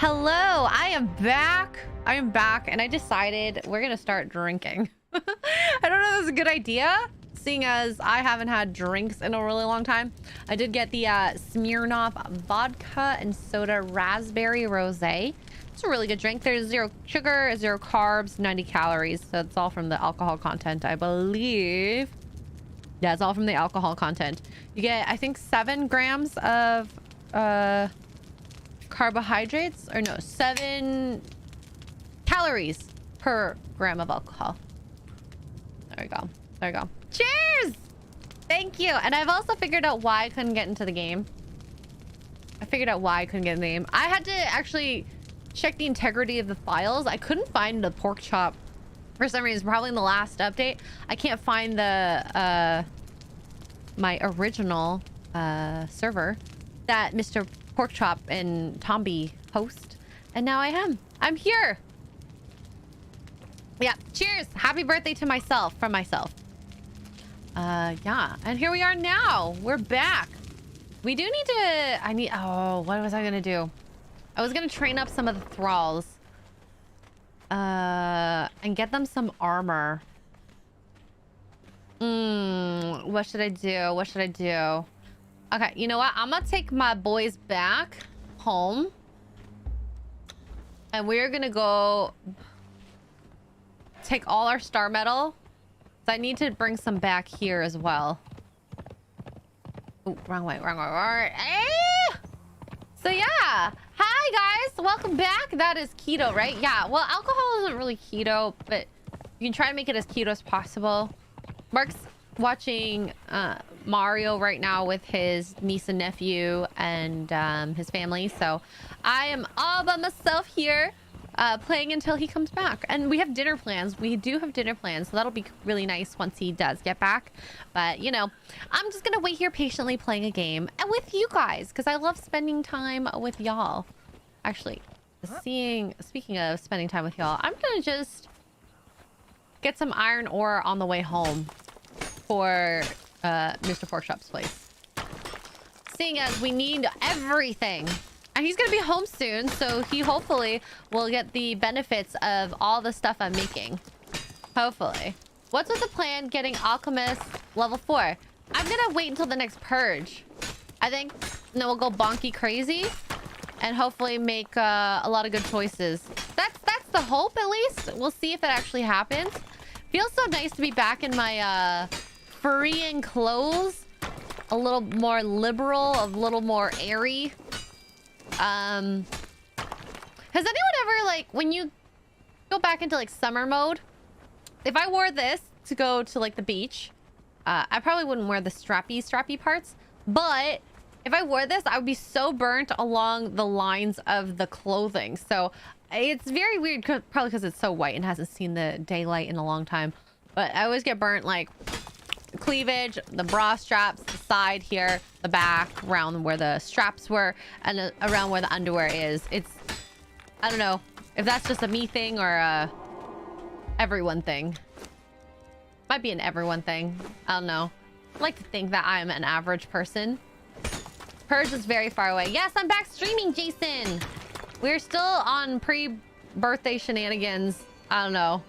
Hello, I am back. I am back, and I decided we're gonna start drinking. I don't know if that's a good idea, seeing as I haven't had drinks in a really long time. I did get the Smirnoff vodka and soda raspberry rosé. It's a really good drink. There's 0 sugar, 0 carbs, 90 calories. So it's all from the alcohol content, I believe. Yeah, it's all from the alcohol content. You get, I think, 7 grams of carbohydrates, or no, 7 calories per gram of alcohol. There we go. There we go. Cheers! Thank you. And I've also figured out why I couldn't get into the game. I had to actually check the integrity of the files. I couldn't find the pork chop for some reason. Probably in the last update. I can't find the my original server that Mr. Porkchop and Tomby host, and now I am. I'm here. Yeah, cheers. Happy birthday to myself, from myself. Yeah, and here we are now. We're back. We do need to, oh, what was I gonna do? I was gonna train up some of the thralls and get them some armor. What should I do? Okay, you know what? I'm gonna take my boys back home. And we're gonna go take all our star metal. So I need to bring some back here as well. Oh, wrong way. So yeah. Hi guys, welcome back. That is keto, right? Yeah, well, alcohol isn't really keto, but you can try to make it as keto as possible. Mark's watching Mario right now with his niece and nephew and his family, so I am all by myself here playing until he comes back. And we have dinner plans. So that'll be really nice once he does get back. But you know, I'm just gonna wait here patiently playing a game and with you guys, because I love spending time with y'all. Actually, speaking of spending time with y'all, I'm gonna just get some iron ore on the way home for Mr. Porkchop's place, seeing as we need everything, and he's gonna be home soon, so he hopefully will get the benefits of all the stuff I'm making. Hopefully. What's with the plan getting alchemist level 4? I'm gonna wait until the next purge, I think, and then we'll go bonky crazy and hopefully make a lot of good choices. That's the hope, at least. We'll see if that actually happens. Feels so nice to be back in my freeing clothes, a little more liberal, a little more airy. Has anyone ever, like, when you go back into like summer mode, if I wore this to go to like the beach, I probably wouldn't wear the strappy parts, but if I wore this, I would be so burnt along the lines of the clothing. So it's very weird, probably because it's so white and hasn't seen the daylight in a long time, but I always get burnt like cleavage, the bra straps, the side here, the back, around where the straps were, and around where the underwear is. It's, I don't know if that's just a me thing or a everyone thing. Might be an everyone thing. I don't know. I like to think that I'm an average person. Purge is very far away. Yes, I'm back streaming, Jason. We're still on pre-birthday shenanigans. I don't know.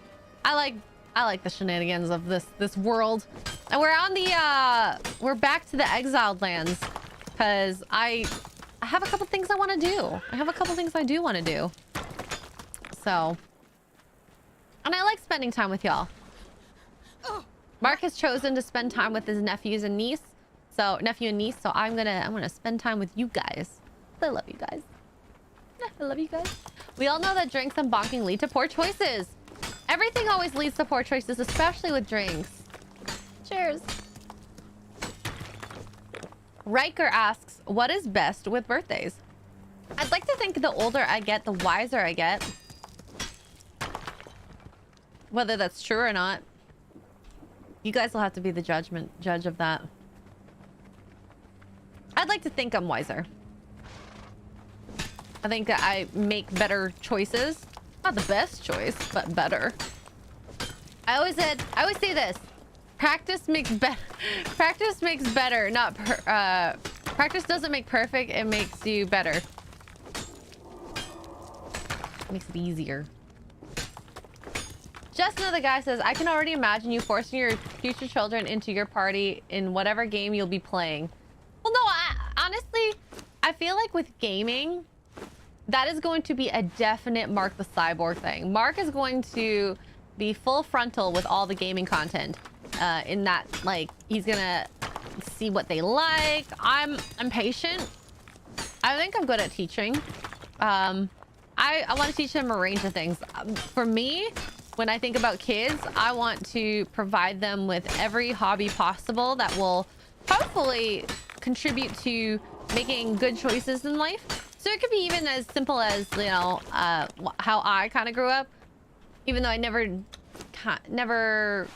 I like the shenanigans of this world. And we're on the we're back to the exiled lands, because I have a couple things I want to do. I have a couple things I do want to do. So, and I like spending time with y'all. Mark has chosen to spend time with his nephew and niece. So I'm gonna spend time with you guys. I love you guys. I love you guys. We all know that drinks and bonking lead to poor choices. Everything always leads to poor choices, especially with drinks. Cheers. Riker asks, what is best with birthdays? I'd like to think the older I get, the wiser I get. Whether that's true or not, you guys will have to be the judge of that. I'd like to think I'm wiser. I think that I make better choices. Not the best choice, but better. I always say this. Practice makes better. Practice makes better, not practice doesn't make perfect, it makes you better. Makes it easier. Just another guy says, I can already imagine you forcing your future children into your party in whatever game you'll be playing. Well, no, honestly, I feel like with gaming, that is going to be a definite Mark the Cyborg thing. Mark is going to be full frontal with all the gaming content. In that, like, he's gonna see what they like. I'm patient. I think I'm good at teaching. I want to teach them a range of things. For me, when I think about kids, I want to provide them with every hobby possible that will hopefully contribute to making good choices in life. So it could be even as simple as, you know, how I kind of grew up. Even though I never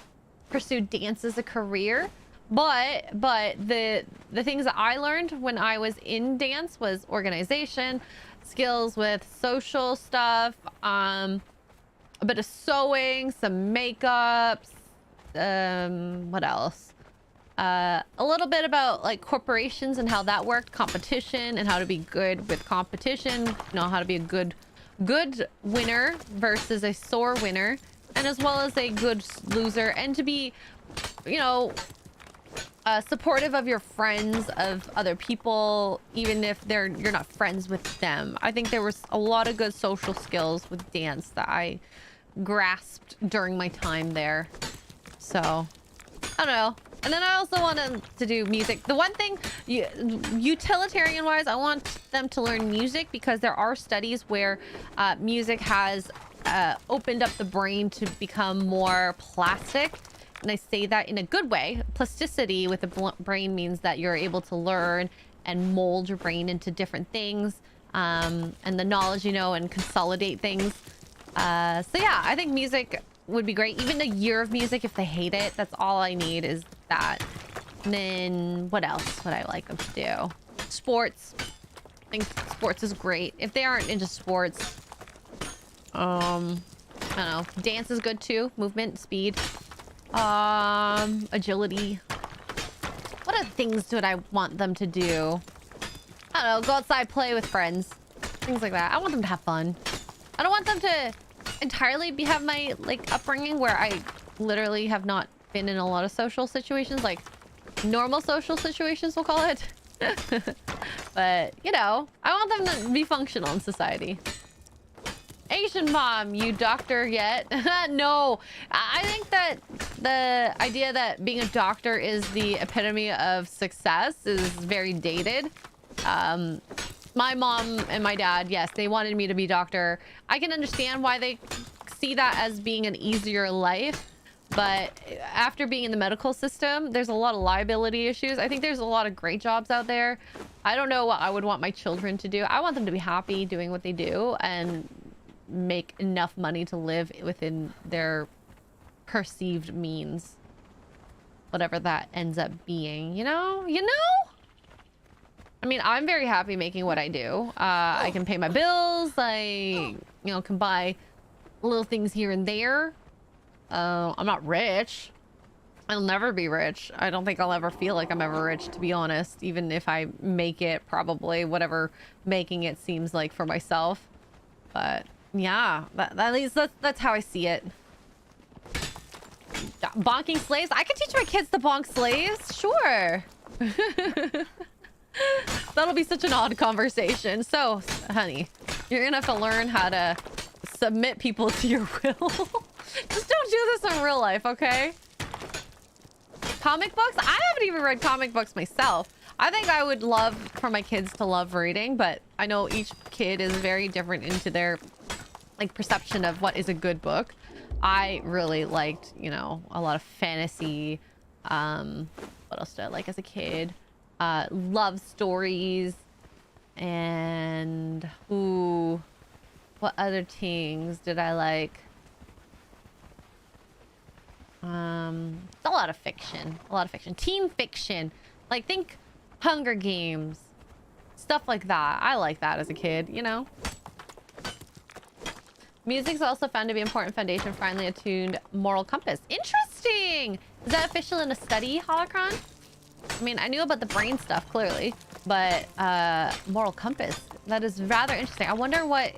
pursued dance as a career, but the things that I learned when I was in dance was organization, skills with social stuff, a bit of sewing, some makeups, what else? A little bit about like corporations and how that worked, competition and how to be good with competition, you know, how to be a good winner versus a sore winner, and as well as a good loser, and to be, you know, supportive of your friends, of other people, even if you're not friends with them. I think there was a lot of good social skills with dance that I grasped during my time there. So, I don't know. And then I also wanted to do music. The one thing, utilitarian-wise, I want them to learn music because there are studies where music has opened up the brain to become more plastic. And I say that in a good way. Plasticity with the brain means that you're able to learn and mold your brain into different things, and the knowledge, you know, and consolidate things. So yeah, I think music would be great. Even a year of music if they hate it. That's all I need is that. And then what else would I like them to do? Sports. I think sports is great. If they aren't into sports, I don't know. Dance is good too. Movement, speed, agility. What other things would I want them to do? I don't know. Go outside, play with friends, things like that. I want them to have fun. I don't want them to entirely have my like upbringing where I literally have not been in a lot of social situations, like normal social situations, we'll call it. But you know, I want them to be functional in society. Asian mom, you doctor yet? No, I think that the idea that being a doctor is the epitome of success is very dated. My mom and my dad, yes, they wanted me to be doctor. I can understand why they see that as being an easier life, but after being in the medical system, there's a lot of liability issues. I think there's a lot of great jobs out there. I don't know what I would want my children to do. I want them to be happy doing what they do and make enough money to live within their perceived means, whatever that ends up being, you know? I mean, I'm very happy making what I do. I can pay my bills. I, you know, can buy little things here and there. I'm not rich. I'll never be rich. I don't think I'll ever feel like I'm ever rich, to be honest. Even if I make it, probably whatever making it seems like for myself. But yeah, at least that's how I see it. Bonking slaves? I can teach my kids to bonk slaves. Sure. That'll be such an odd conversation. So, honey, you're gonna have to learn how to submit people to your will. Just don't do this in real life, okay? Comic books? I haven't even read comic books myself. I think I would love for my kids to love reading, but I know each kid is very different into their like perception of what is a good book. I really liked, you know, a lot of fantasy. What else did I like as a kid? Love stories, and what other things did I like? A lot of fiction. Teen fiction. Like, think Hunger Games, stuff like that. I like that as a kid, you know. Music's also found to be an important foundation for finely attuned moral compass. Interesting. Is that official in a study, Holocron? I mean, I knew about the brain stuff, clearly, but moral compass, that is rather interesting. I wonder what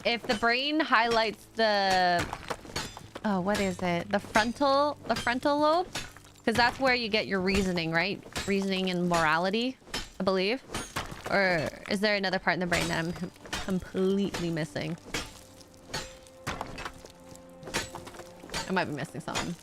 if the brain highlights the, oh, what is it? The frontal lobe, because that's where you get your reasoning, right? Reasoning and morality, I believe. Or is there another part in the brain that I'm completely missing? I might be missing something.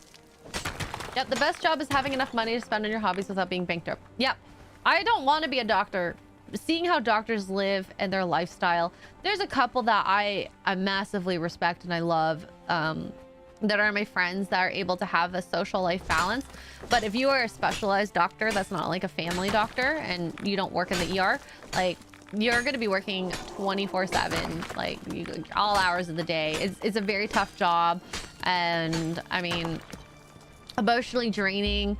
Yep, the best job is having enough money to spend on your hobbies without being bankrupt. Yep. I don't want to be a doctor. Seeing how doctors live and their lifestyle, there's a couple that I massively respect and I love, that are my friends that are able to have a social life balance. But if you are a specialized doctor that's not like a family doctor and you don't work in the ER, like, you're going to be working 24/7, like all hours of the day. It's a very tough job, and I mean, emotionally draining.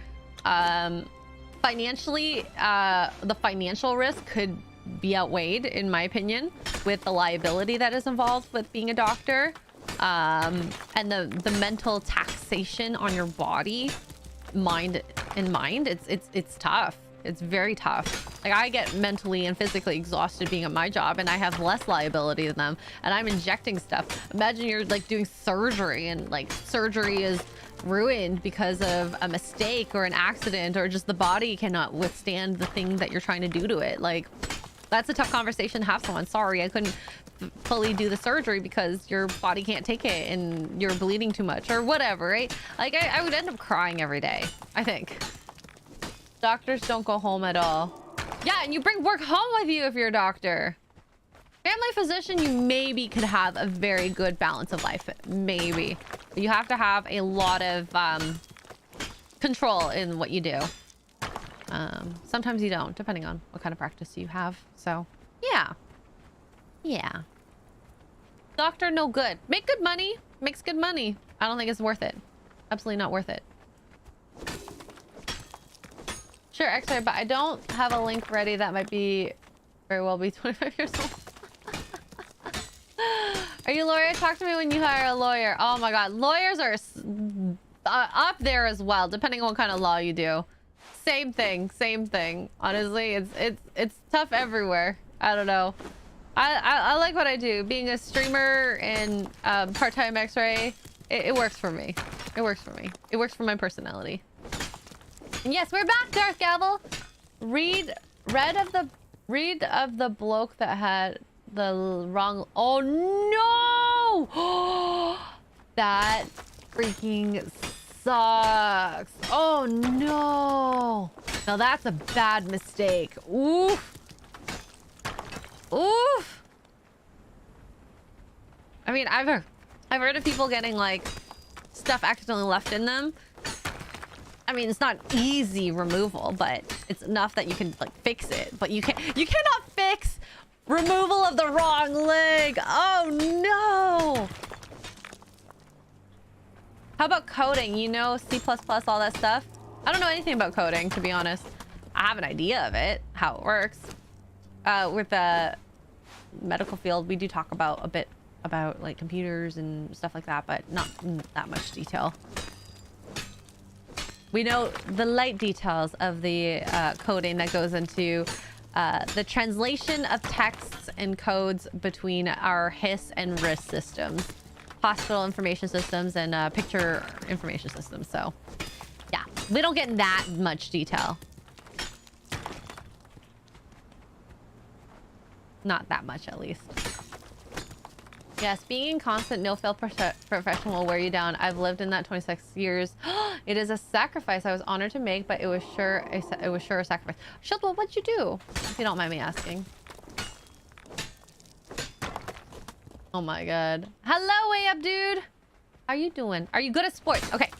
Financially, the financial risk could be outweighed, in my opinion, with the liability that is involved with being a doctor, and the mental taxation on your body, mind. It's tough. It's very tough. Like, I get mentally and physically exhausted being at my job, and I have less liability than them, and I'm injecting stuff. Imagine you're like doing surgery, and like surgery is ruined because of a mistake or an accident, or just the body cannot withstand the thing that you're trying to do to it. Like, that's a tough conversation to have someone. Sorry, I couldn't fully do the surgery because your body can't take it and you're bleeding too much or whatever, right? Like, I would end up crying every day, I think. Doctors don't go home at all. Yeah, and you bring work home with you if you're a doctor. Family physician, you maybe could have a very good balance of life. Maybe. But you have to have a lot of control in what you do. Sometimes you don't, depending on what kind of practice you have. So, yeah. Yeah. Doctor, no good. Make good money. Makes good money. I don't think it's worth it. Absolutely not worth it. Sure, Xray, but I don't have a link ready that might be very well be 25 years old. Are you a lawyer? Talk to me when you hire a lawyer. Oh my god, lawyers are up there as well, depending on what kind of law you do. Same thing, same thing. Honestly, it's tough everywhere. I don't know. I like what I do. Being a streamer and part-time Xray, it works for me. It works for me. It works for my personality. And yes, we're back, Darth Gavel. Read of the bloke that had the wrong. Oh no! That freaking sucks. Oh no! Now that's a bad mistake. Oof. Oof. I mean, I've heard of people getting like stuff accidentally left in them. I mean, it's not easy removal, but it's enough that you can like fix it. But you cannot fix removal of the wrong leg. Oh no. How about coding? You know, C++, all that stuff? I don't know anything about coding, to be honest. I have an idea of it, how it works. With the medical field, we do talk about a bit about like computers and stuff like that, but not in that much detail. We know the light details of the coding that goes into the translation of texts and codes between our HIS and RIS systems, hospital information systems, and picture information systems. So, yeah, we don't get in that much detail. Not that much, at least. Yes, being in constant no-fail profession will wear you down. I've lived in that 26 years. It is a sacrifice I was honored to make, but it was sure a sacrifice. Shieldwell, what'd you do? If you don't mind me asking. Oh my god. Hello, way up, dude. How you doing? Are you good at sports? Okay.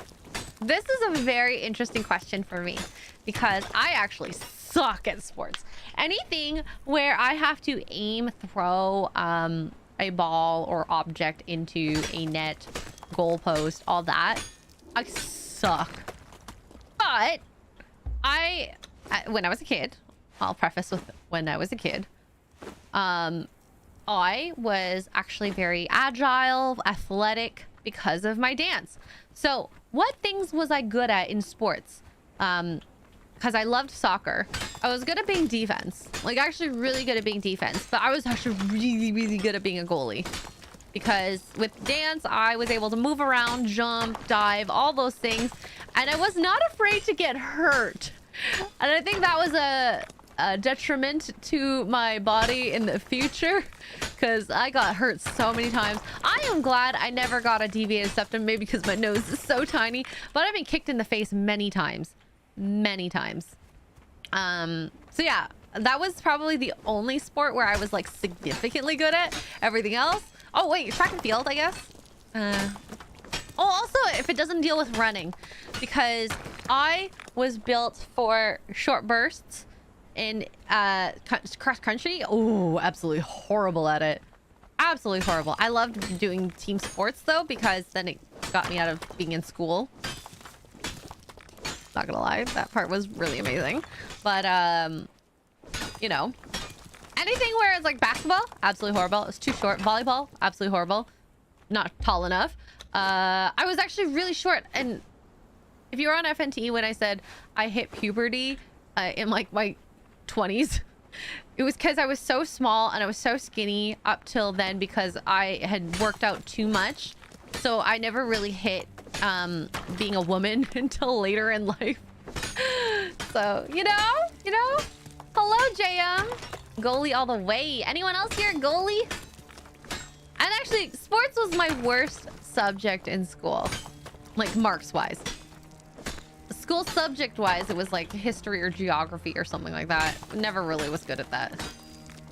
This is a very interesting question for me because I actually suck at sports. Anything where I have to aim, throw, a ball or object into a net, goalpost, all that, I suck. But when I was a kid, I'll preface with when I was a kid, I was actually very agile, athletic because of my dance. So what things was I good at in sports? Because I loved soccer. I was good at being defense. Like, actually really good at being defense. But I was actually really, really good at being a goalie. because with dance, I was able to move around, jump, dive, all those things. And I was not afraid to get hurt. And I think that was a detriment to my body in the future, because I got hurt so many times. I am glad I never got a deviated septum, maybe because my nose is so tiny, but I've been kicked in the face many times. Many times. So yeah, that was probably the only sport where I was like significantly good at. Everything else, oh wait, track and field, I guess. Oh, also, if it doesn't deal with running, because I was built for short bursts in cross country. Oh, absolutely horrible at it. Absolutely horrible. I loved doing team sports though, because then it got me out of being in school. Not gonna lie, that part was really amazing. But you know, anything where it's like basketball, absolutely horrible. It's too short. Volleyball, absolutely horrible. Not tall enough. I was actually really short, and if you were on FNT when I said I hit puberty in like my 20s, it was because I was so small and I was so skinny up till then, because I had worked out too much. So I never really hit being a woman until later in life. So you know, hello JM, goalie all the way. Anyone else here goalie? And actually, sports was my worst subject in school, like marks wise. School subject wise, it was like history or geography or something like that. Never really was good at that.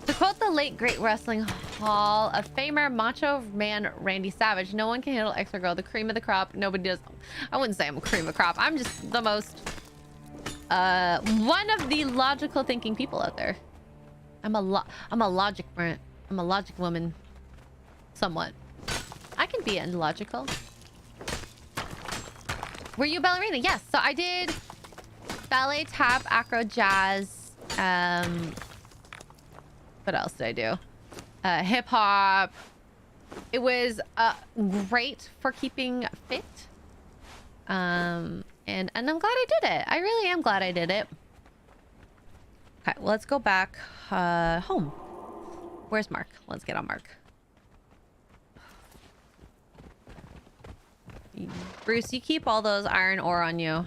To quote the late great wrestling Hall of Famer Macho Man Randy Savage, no one can handle Xray Girl, the cream of the crop. Nobody does. I wouldn't say I'm a cream of the crop. I'm just the most one of the logical thinking people out there. I'm a logic woman. Somewhat. I can be illogical. Were you a ballerina? Yes. So I did ballet, tap, acro, jazz. What else did I do? Hip hop. It was great for keeping fit. And I'm glad I did it. I really am glad I did it. Okay, well, let's go back home. Where's Mark? Let's get on Mark. Bruce, you keep all those iron ore on you.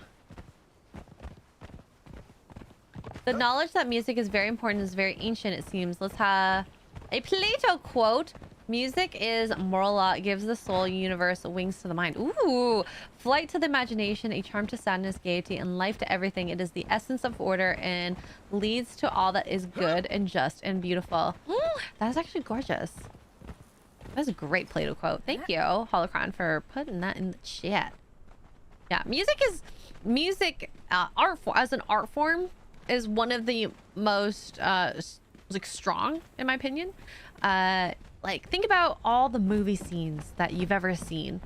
The knowledge that music is very important is very ancient, it seems. Let's have a Plato quote. Music is moral law. It gives the soul, universe, wings to the mind. Ooh. Flight to the imagination, a charm to sadness, gaiety, and life to everything. It is the essence of order and leads to all that is good and just and beautiful. That is actually gorgeous. That's a great Plato quote. Thank you, Holocron, for putting that in the chat. Yeah, music as an art form is one of the most like strong, in my opinion. Like, think about all the movie scenes that you've ever seen,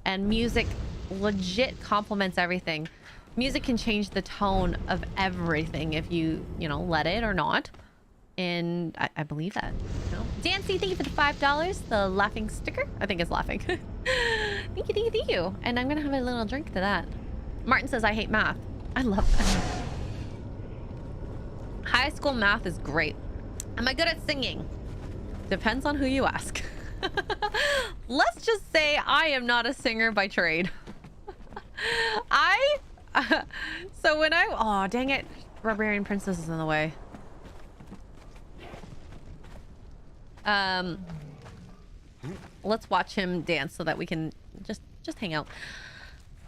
and music legit complements everything. Music can change the tone of everything if you let it or not. And I believe that. Dancy, thank you for the $5. The laughing sticker. I think it's laughing. Thank you. And I'm gonna have a little drink to that. Martin says I hate math. I love that. High school math is great. Am I good at singing? Depends on who you ask. Let's just say I am not a singer by trade. So when oh dang it, Barbarian Princess is in the way. Let's watch him dance so that we can just hang out.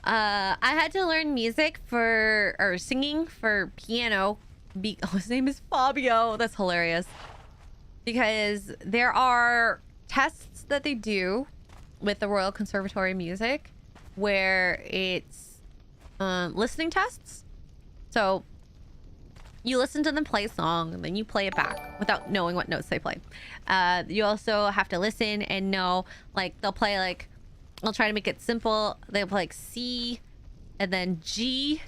I had to learn music or singing for piano. His name is Fabio. That's hilarious. Because there are tests that they do with the Royal Conservatory of Music where it's listening tests. So you listen to them play a song and then you play it back without knowing what notes they play. You also have to listen and know, like, they'll play like, I'll try to make it simple. They'll play like C and then G.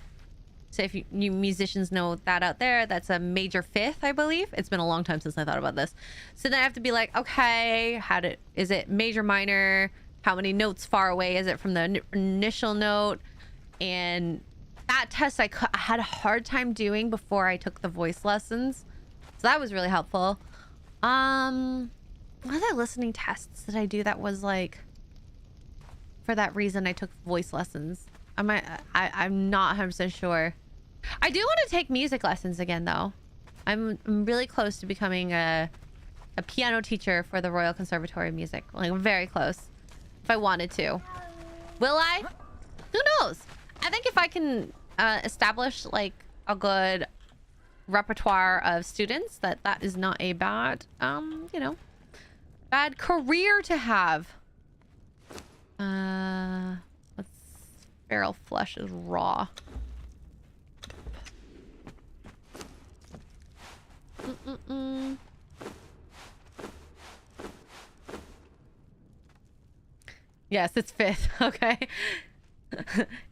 So if you musicians know that out there, that's a major fifth, I believe. It's been a long time since I thought about this. So then I have to be like, okay, is it major, minor? How many notes far away is it from the initial note? And that test I had a hard time doing before I took the voice lessons. So that was really helpful. what other listening tests did I do that was like, for that reason I took voice lessons? I'm not 100% sure. I do want to take music lessons again though. I'm really close to becoming a piano teacher for the Royal Conservatory of Music. Like very close. If I wanted to. Will I? Who knows? I think if I can establish like a good repertoire of students, that is not a bad you know, bad career to have. Let's barrel flesh is raw. Yes, it's 5th. Okay.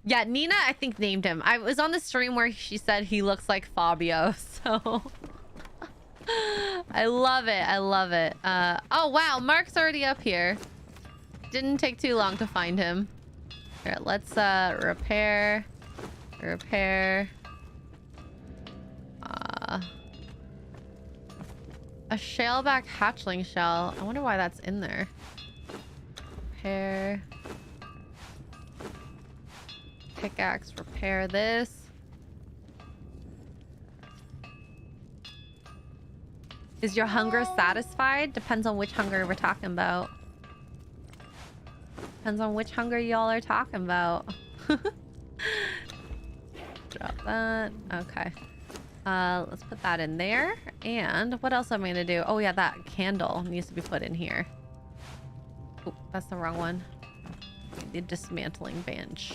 Yeah, Nina, I think, named him. I was on the stream where she said he looks like Fabio, so... I love it. I love it. Oh, wow. Mark's already up here. Didn't take too long to find him. Here, let's, repair. Repair. A shaleback hatchling shell. I wonder why that's in there. Repair. Pickaxe, repair this. Is your hunger satisfied? Depends on which hunger we're talking about. Depends on which hunger y'all are talking about. Drop that. Okay. Let's put that in there. And what else am I gonna do? Oh yeah, that candle needs to be put in here. Oh, that's the wrong one. The dismantling bench.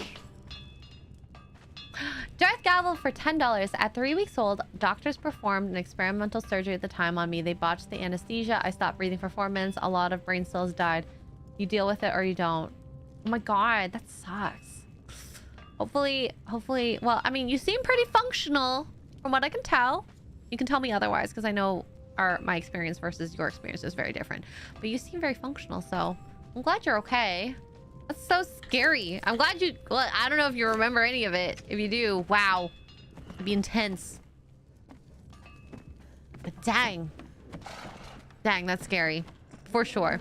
Darth Gavel for $10. At 3 weeks old, doctors performed an experimental surgery at the time on me. They botched the anesthesia. I stopped breathing for 4 minutes. A lot of brain cells died. You deal with it or you don't. Oh my god, that sucks. Hopefully, well, I mean, you seem pretty functional from what I can tell. You can tell me otherwise because I know my experience versus your experience is very different. But you seem very functional, so I'm glad you're okay. That's so scary. I'm glad you... Well, I don't know if you remember any of it. If you do, wow. It'd be intense. But dang. Dang, that's scary. For sure.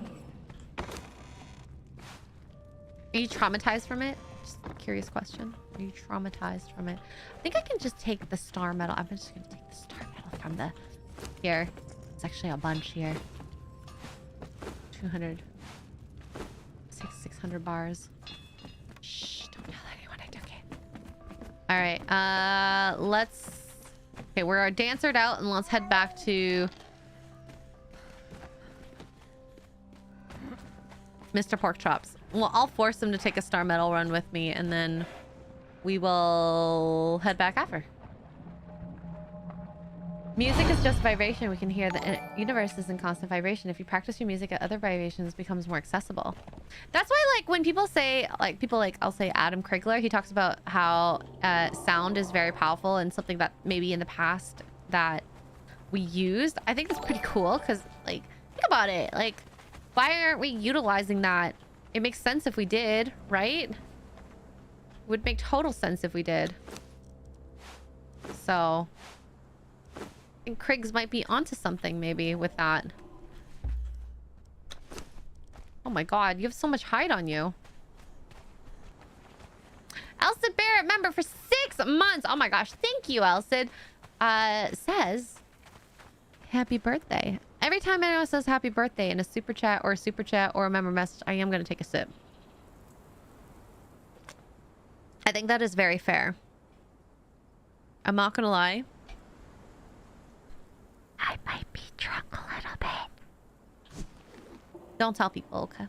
Are you traumatized from it? Just a curious question. Are you traumatized from it? I think I can just take the star medal. I'm just going to take the star medal from the... Here. It's actually a bunch here. 200... 600 bars. Shh, don't tell anyone I took it. All right, let's... Okay, we're dancered out and let's head back to... Mr. Pork Chops. Well, I'll force him to take a star medal run with me and then we will head back after. Music is just vibration. We can hear the universe is in constant vibration. If you practice your music at other vibrations, it becomes more accessible. That's why, like, when people say, like, I'll say Adam Krigler, he talks about how sound is very powerful and something that maybe in the past that we used. I think that's pretty cool because, like, think about it. Like, why aren't we utilizing that? It makes sense if we did, right? It would make total sense if we did. So... And Kriggs might be onto something maybe with that. Oh my god, you have so much hide on you. Elsid Barrett, member for 6 months. Oh my gosh, thank you, Elsid. Says, happy birthday. Every time anyone says happy birthday in a super chat or a member message, I am going to take a sip. I think that is very fair. I'm not going to lie. I might be drunk a little bit. Don't tell people, okay?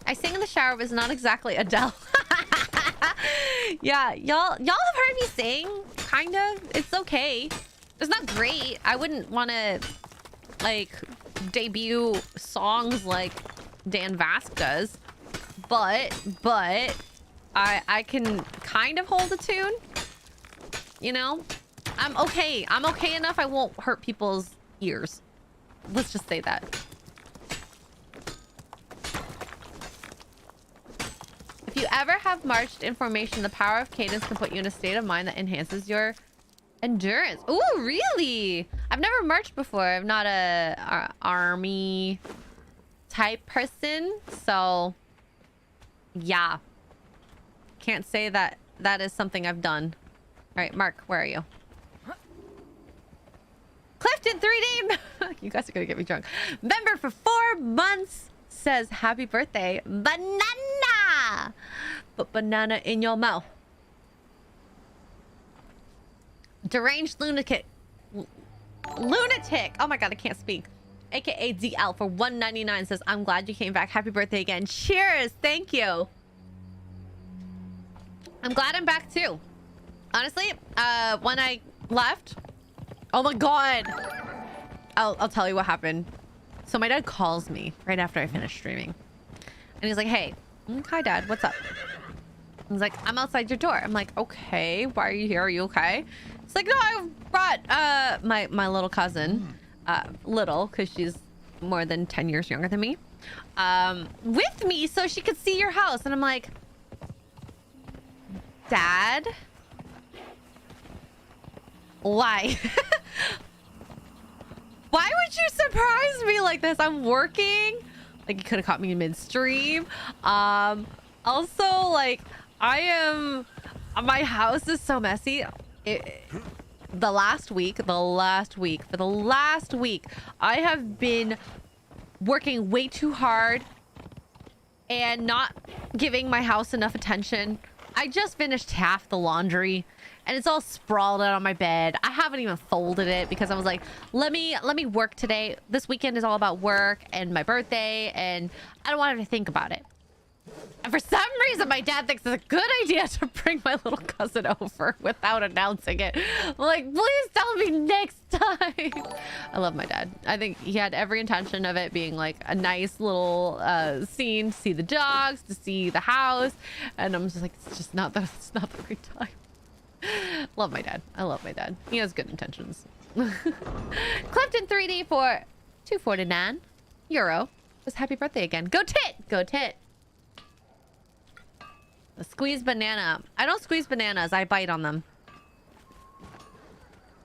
I sing in the shower, but it's not exactly Adele. Yeah, y'all have heard me sing, kind of. It's okay. It's not great. I wouldn't want to, like, debut songs like Dan Vasc does. But I can kind of hold a tune. You know? I'm okay. I'm okay enough. I won't hurt people's ears. Let's just say that. If you ever have marched in formation, the power of cadence can put you in a state of mind that enhances your endurance. Ooh, really? I've never merged before. I'm not a army type person, so yeah, can't say that that is something I've done. All right, Mark, where are you? Clifton 3D. You guys are gonna get me drunk. Member for 4 months says happy birthday, banana. Put banana in your mouth. Deranged lunatic. Oh my god, I can't speak. AKA DL for 199 says, I'm glad you came back. Happy birthday again. Cheers. Thank you. I'm glad I'm back too. Honestly, when I left, oh my god. I'll tell you what happened. So my dad calls me right after I finished streaming. And he's like, hey, hi dad, what's up? He's like, I'm outside your door. I'm like, okay, why are you here? Are you okay? It's like, no, I brought my little cousin, little, because she's more than 10 years younger than me, with me so she could see your house. And I'm like, Dad? Why? Why would you surprise me like this? I'm working. Like, you could have caught me in midstream. Also, like, my house is so messy. For the last week, I have been working way too hard and not giving my house enough attention. I just finished half the laundry and it's all sprawled out on my bed. I haven't even folded it because I was like, let me work today. This weekend is all about work and my birthday, and I don't want to think about it. And for some reason, my dad thinks it's a good idea to bring my little cousin over without announcing it. I'm like, please tell me next time. I love my dad. I think he had every intention of it being like a nice little scene to see the dogs, to see the house. And I'm just like, it's not the right time. Love my dad. I love my dad. He has good intentions. Clifton 3D for 249 euro. Just happy birthday again. Go tit! Go tit! A squeeze banana. I don't squeeze bananas. I bite on them.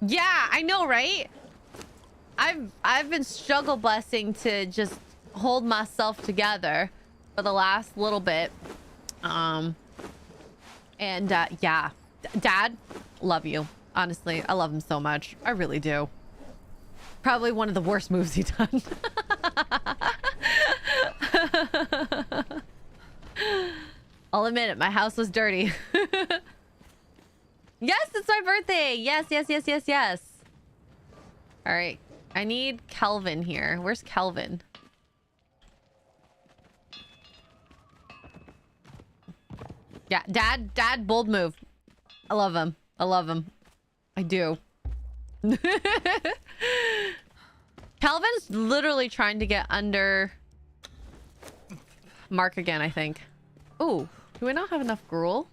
Yeah, I know, right? I've been struggle busting to just hold myself together for the last little bit. Yeah. Dad, love you. Honestly, I love him so much. I really do. Probably one of the worst moves he's done. I'll admit it, my house was dirty. Yes, it's my birthday. Yes. All right. I need Kelvin here. Where's Kelvin? Yeah, Dad, bold move. I love him. I do. Kelvin's literally trying to get under Mark again, I think. Ooh, do we not have enough gruel?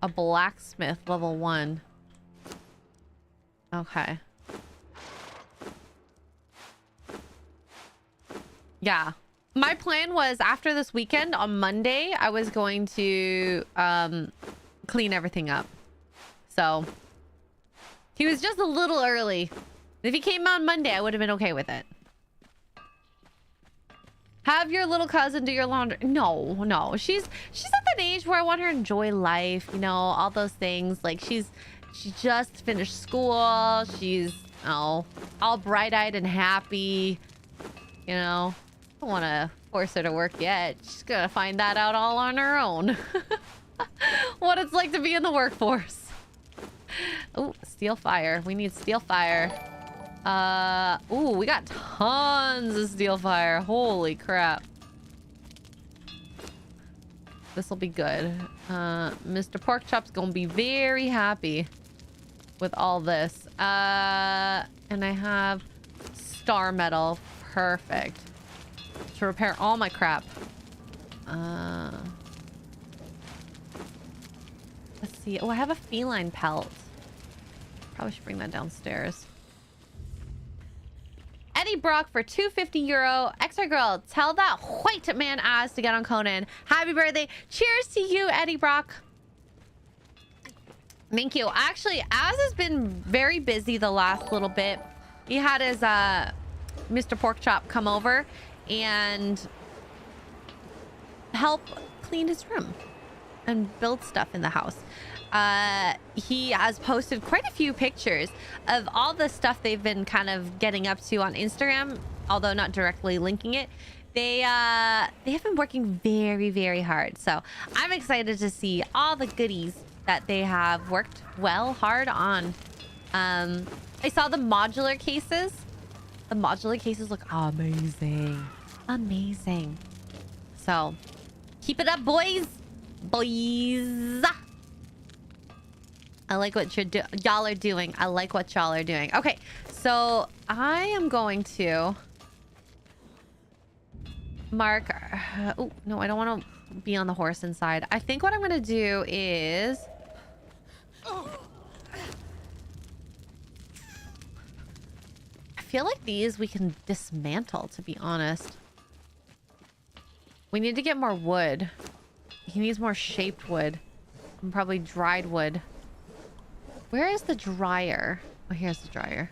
A blacksmith level 1. Okay. Yeah. My plan was after this weekend on Monday, I was going to clean everything up. So he was just a little early. If he came on Monday, I would have been okay with it. Have your little cousin do your laundry. No. She's at that age where I want her to enjoy life, you know, all those things. Like she just finished school. She's all bright-eyed and happy. You know, I don't want to force her to work yet. She's gonna find that out all on her own. What it's like to be in the workforce. Oh, steel fire. We need steel fire. Ooh, we got tons of steel fire. Holy crap. This will be good. Mr. Porkchop's gonna be very happy with all this. And I have star metal. Perfect. To repair all my crap. Let's see. Oh, I have a feline pelt. Probably should bring that downstairs. Eddie Brock for 250 euro. Xray Girl, tell that white man ass to get on Conan. Happy birthday. Cheers to you, Eddie Brock. Thank you. Actually, Az has been very busy the last little bit. He had his Mr. Porkchop come over and help clean his room and build stuff in the house. He has posted quite a few pictures of all the stuff they've been kind of getting up to on Instagram, although not directly linking it. They have been working very, very hard. So I'm excited to see all the goodies that they have worked hard on. I saw the modular cases. The modular cases look amazing. Amazing. So keep it up, boys. Boys. I like what y'all are doing. I like what y'all are doing. Okay, so I am going to mark... oh, no, I don't want to be on the horse inside. I think what I'm going to do is... I feel like these we can dismantle, to be honest. We need to get more wood. He needs more shaped wood. And probably dried wood. Where is the dryer? Oh, here's the dryer.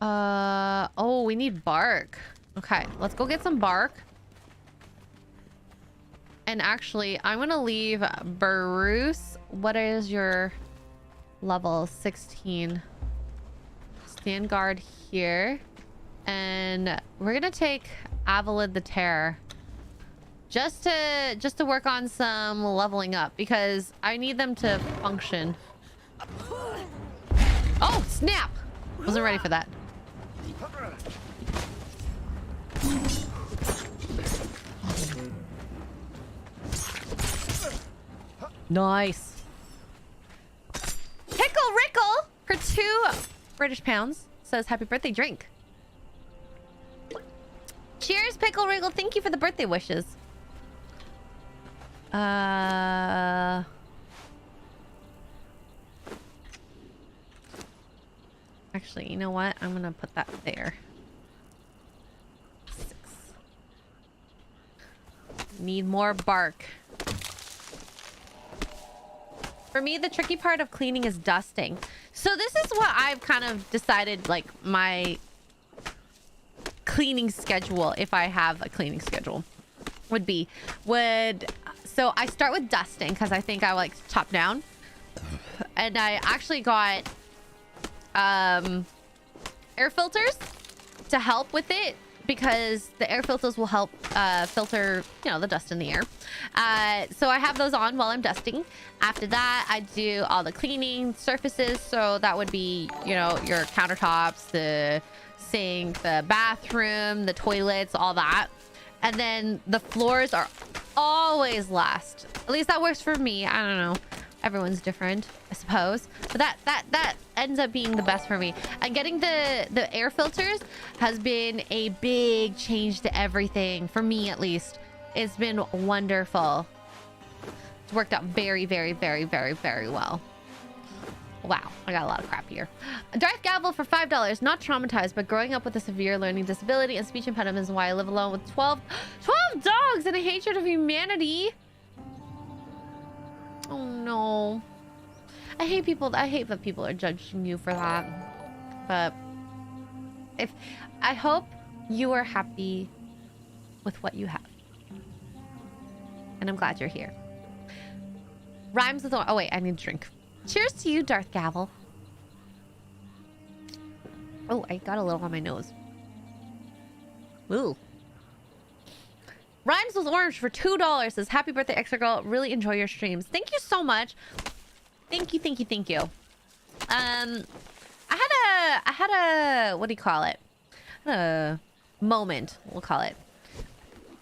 Oh, we need bark. Okay, let's go get some bark. And actually, I'm gonna leave Bruce. What is your level? 16. Stand guard here. And we're gonna take Avalid the Terror. Just to work on some leveling up, because I need them to function. Oh, snap! Wasn't ready for that. Nice. Pickle Rickle for 2 British pounds says happy birthday drink. Cheers, Pickle Rickle. Thank you for the birthday wishes. Actually, you know what? I'm gonna put that there. 6. Need more bark. For me, the tricky part of cleaning is dusting. So this is what I've kind of decided, like, my cleaning schedule, if I have a cleaning schedule, would be. So I start with dusting, because I think I like to top down. And I actually got air filters to help with it, because the air filters will help filter, you know, the dust in the air. So I have those on while I'm dusting. After that, I do all the cleaning surfaces. So that would be, you know, your countertops, the sink, the bathroom, the toilets, all that. And then the floors are always last. At least that works for me. I don't know. Everyone's different, I suppose. But that ends up being the best for me. And getting the air filters has been a big change to everything. For me, at least. It's been wonderful. It's worked out very, very, very, very, very well. Wow, I got a lot of crap here. Darth Gavel for $5. Not traumatized, but growing up with a severe learning disability and speech impediment is why I live alone with 12 dogs and a hatred of humanity. Oh no. I hate that people are judging you for that. But I hope you are happy with what you have. And I'm glad you're here. Rhymes with... Oh wait, I need a drink. Cheers to you, Darth Gavel. Oh, I got a little on my nose. Ooh. Rhymes with Orange for $2 says, happy birthday, Xray Girl. Really enjoy your streams. Thank you so much. Thank you, thank you, thank you. I had a what do you call it? A moment, we'll call it.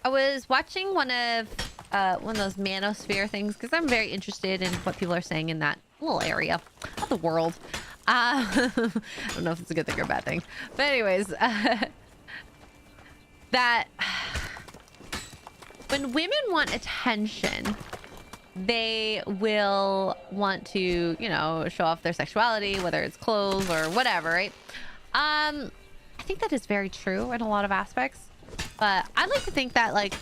I was watching one of those manosphere things, because I'm very interested in what people are saying in that little area of the world. I don't know if it's a good thing or a bad thing. But anyways, that when women want attention, they will want to, you know, show off their sexuality, whether it's clothes or whatever, right? I think that is very true in a lot of aspects. But I like to think that, like,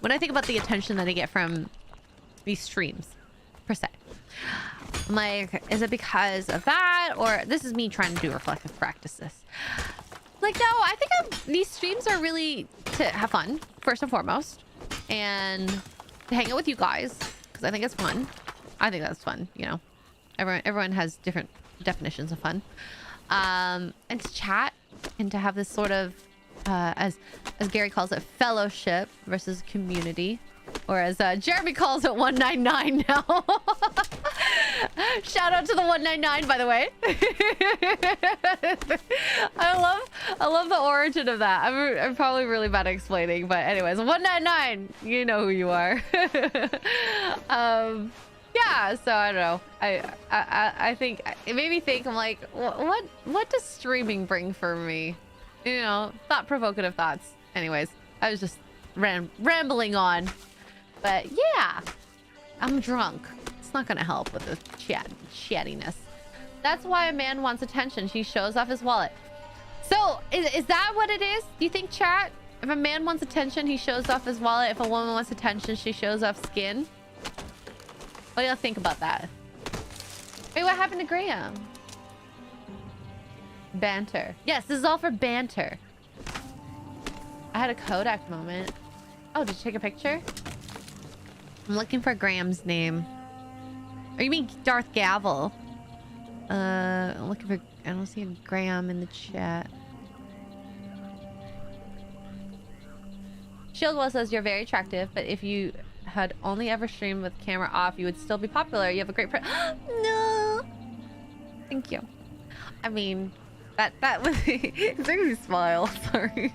when I think about the attention that I get from these streams, per se, I'm like, is it because of that? Or this is me trying to do reflective practices. Like, no, I think these streams are really to have fun, first and foremost. And to hang out with you guys, because I think it's fun. I think that's fun, you know. Everyone has different definitions of fun. And to chat and to have this sort of, as Gary calls it, fellowship versus community. Or as Jeremy calls it, 199 now. Shout out to the 199, by the way. I love the origin of that. I'm probably really bad at explaining, but anyways, 199, you know who you are. Yeah, so I don't know. I think it made me think. I'm like, what does streaming bring for me? You know, thought-provocative thoughts. Anyways, I was just rambling on. But yeah, I'm drunk. It's not gonna help with the chattiness. That's why a man wants attention. He shows off his wallet. So is that what it is? Do you think, chat? If a man wants attention, he shows off his wallet. If a woman wants attention, she shows off skin. What do y'all think about that? Wait, what happened to Graham? Banter. Yes, this is all for banter. I had a Kodak moment. Oh, did you take a picture? I'm looking for Graham's name. Or you mean Darth Gavel? I'm looking for... I don't see a Graham in the chat. Shieldwell says you're very attractive, but if you had only ever streamed with camera off, you would still be popular. You have a great... No! Thank you. I mean, that was... It made me smile. Sorry.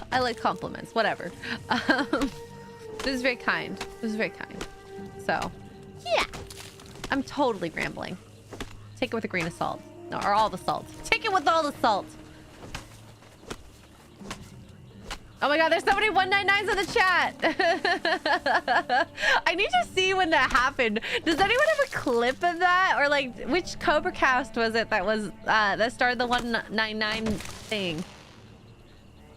I like compliments. Whatever. This is very kind. This is very kind. So, yeah. I'm totally rambling. Take it with a grain of salt. No, or all the salt. Take it with all the salt. Oh my god, there's so many 199s in the chat. I need to see when that happened. Does anyone have a clip of that? Or like, which Cobra Cast was it that was, that started the 199 thing?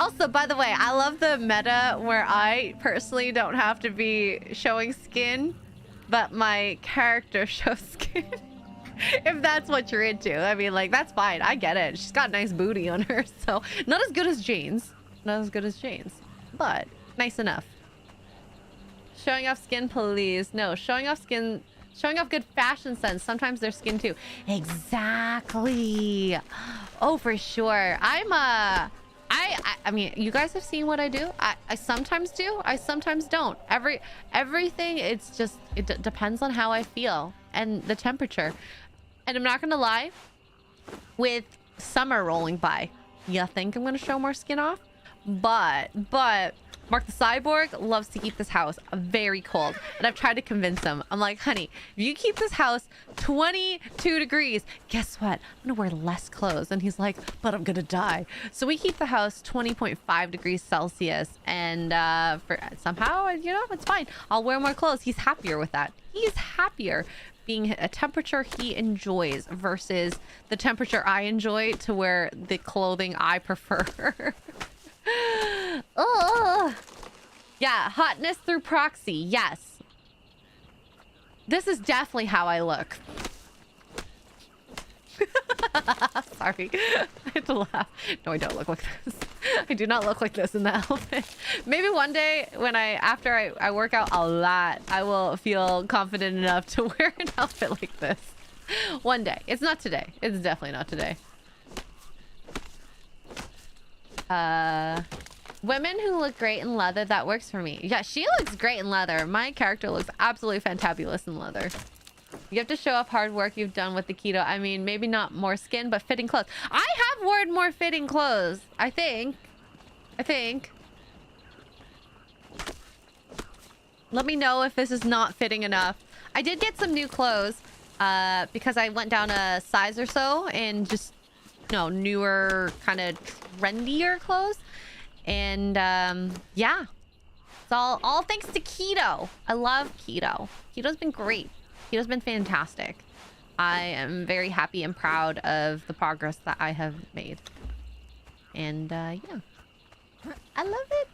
Also, by the way, I love the meta where I personally don't have to be showing skin, but my character shows skin. If that's what you're into. I mean, like, that's fine. I get it. She's got nice booty on her, so not as good as Jane's. Not as good as Jane's, but nice enough. Showing off skin, please. No, showing off skin... Showing off good fashion sense. Sometimes their skin, too. Exactly. Oh, for sure. I mean, you guys have seen what I do. I sometimes do. I sometimes don't. Everything, it's just, it depends on how I feel and the temperature. And I'm not gonna lie, with summer rolling by, you think I'm gonna show more skin off? But Mark the Cyborg loves to keep this house very cold. And I've tried to convince him. I'm like, honey, if you keep this house 22 degrees, guess what? I'm gonna wear less clothes. And he's like, but I'm gonna die. So we keep the house 20.5 degrees Celsius. And for somehow, you know, it's fine. I'll wear more clothes. He's happier with that. He's happier being a temperature he enjoys versus the temperature I enjoy to wear the clothing I prefer. Oh, yeah, hotness through proxy. Yes, this is definitely how I look. Sorry, I had to laugh. No, I don't look like this. I do not look like this in that outfit. Maybe one day when after I work out a lot, I will feel confident enough to wear an outfit like this. One day. It's not today. It's definitely not today. Women who look great in leather, that works for me. Yeah, she looks great in leather. My character looks absolutely fantabulous in leather. You have to show off hard work you've done with the keto. I mean, maybe not more skin, but fitting clothes. I have worn more fitting clothes, I think. Let me know if this is not fitting enough. I did get some new clothes because I went down a size or so and just, you know, newer, kind of trendier clothes. And yeah, it's all thanks to keto. I love keto. Keto's been great. Keto's been fantastic. I am very happy and proud of the progress that I have made. And yeah, I love it.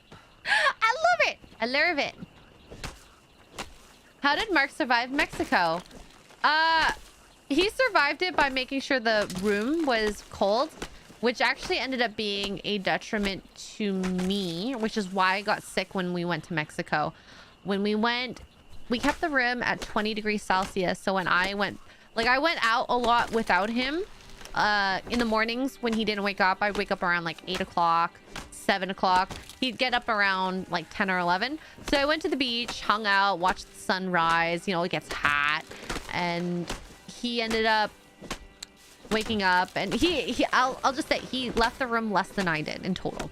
I love it. I love it. How did Mark survive Mexico? He survived it by making sure the room was cold, which actually ended up being a detriment to me, which is why I got sick when we went to Mexico. When we went, we kept the room at 20 degrees Celsius. So when I went, like I went out a lot without him. In the mornings when he didn't wake up, I'd wake up around like 8 o'clock, 7 o'clock. He'd get up around like 10 or 11. So I went to the beach, hung out, watched the sunrise. You know, it gets hot. And he ended up waking up. And I'll just say he left the room less than I did in total.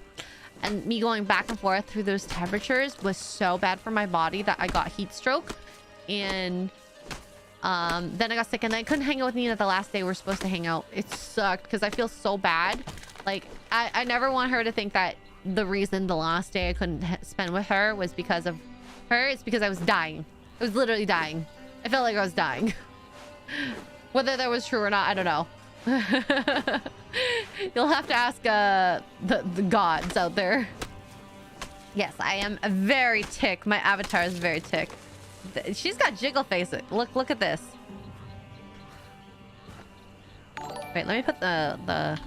And me going back and forth through those temperatures was so bad for my body that I got heat stroke. And then I got sick and I couldn't hang out with Nina the last day we were supposed to hang out. It sucked because I feel so bad. Like, I never want her to think that the reason the last day I couldn't spend with her was because of her. It's because I was dying. I was literally dying. I felt like I was dying. Whether that was true or not, I don't know. You'll have to ask the gods out there. Yes, I am a very tick. My avatar is very tick. She's got jiggle face. Look at this. Wait, let me put the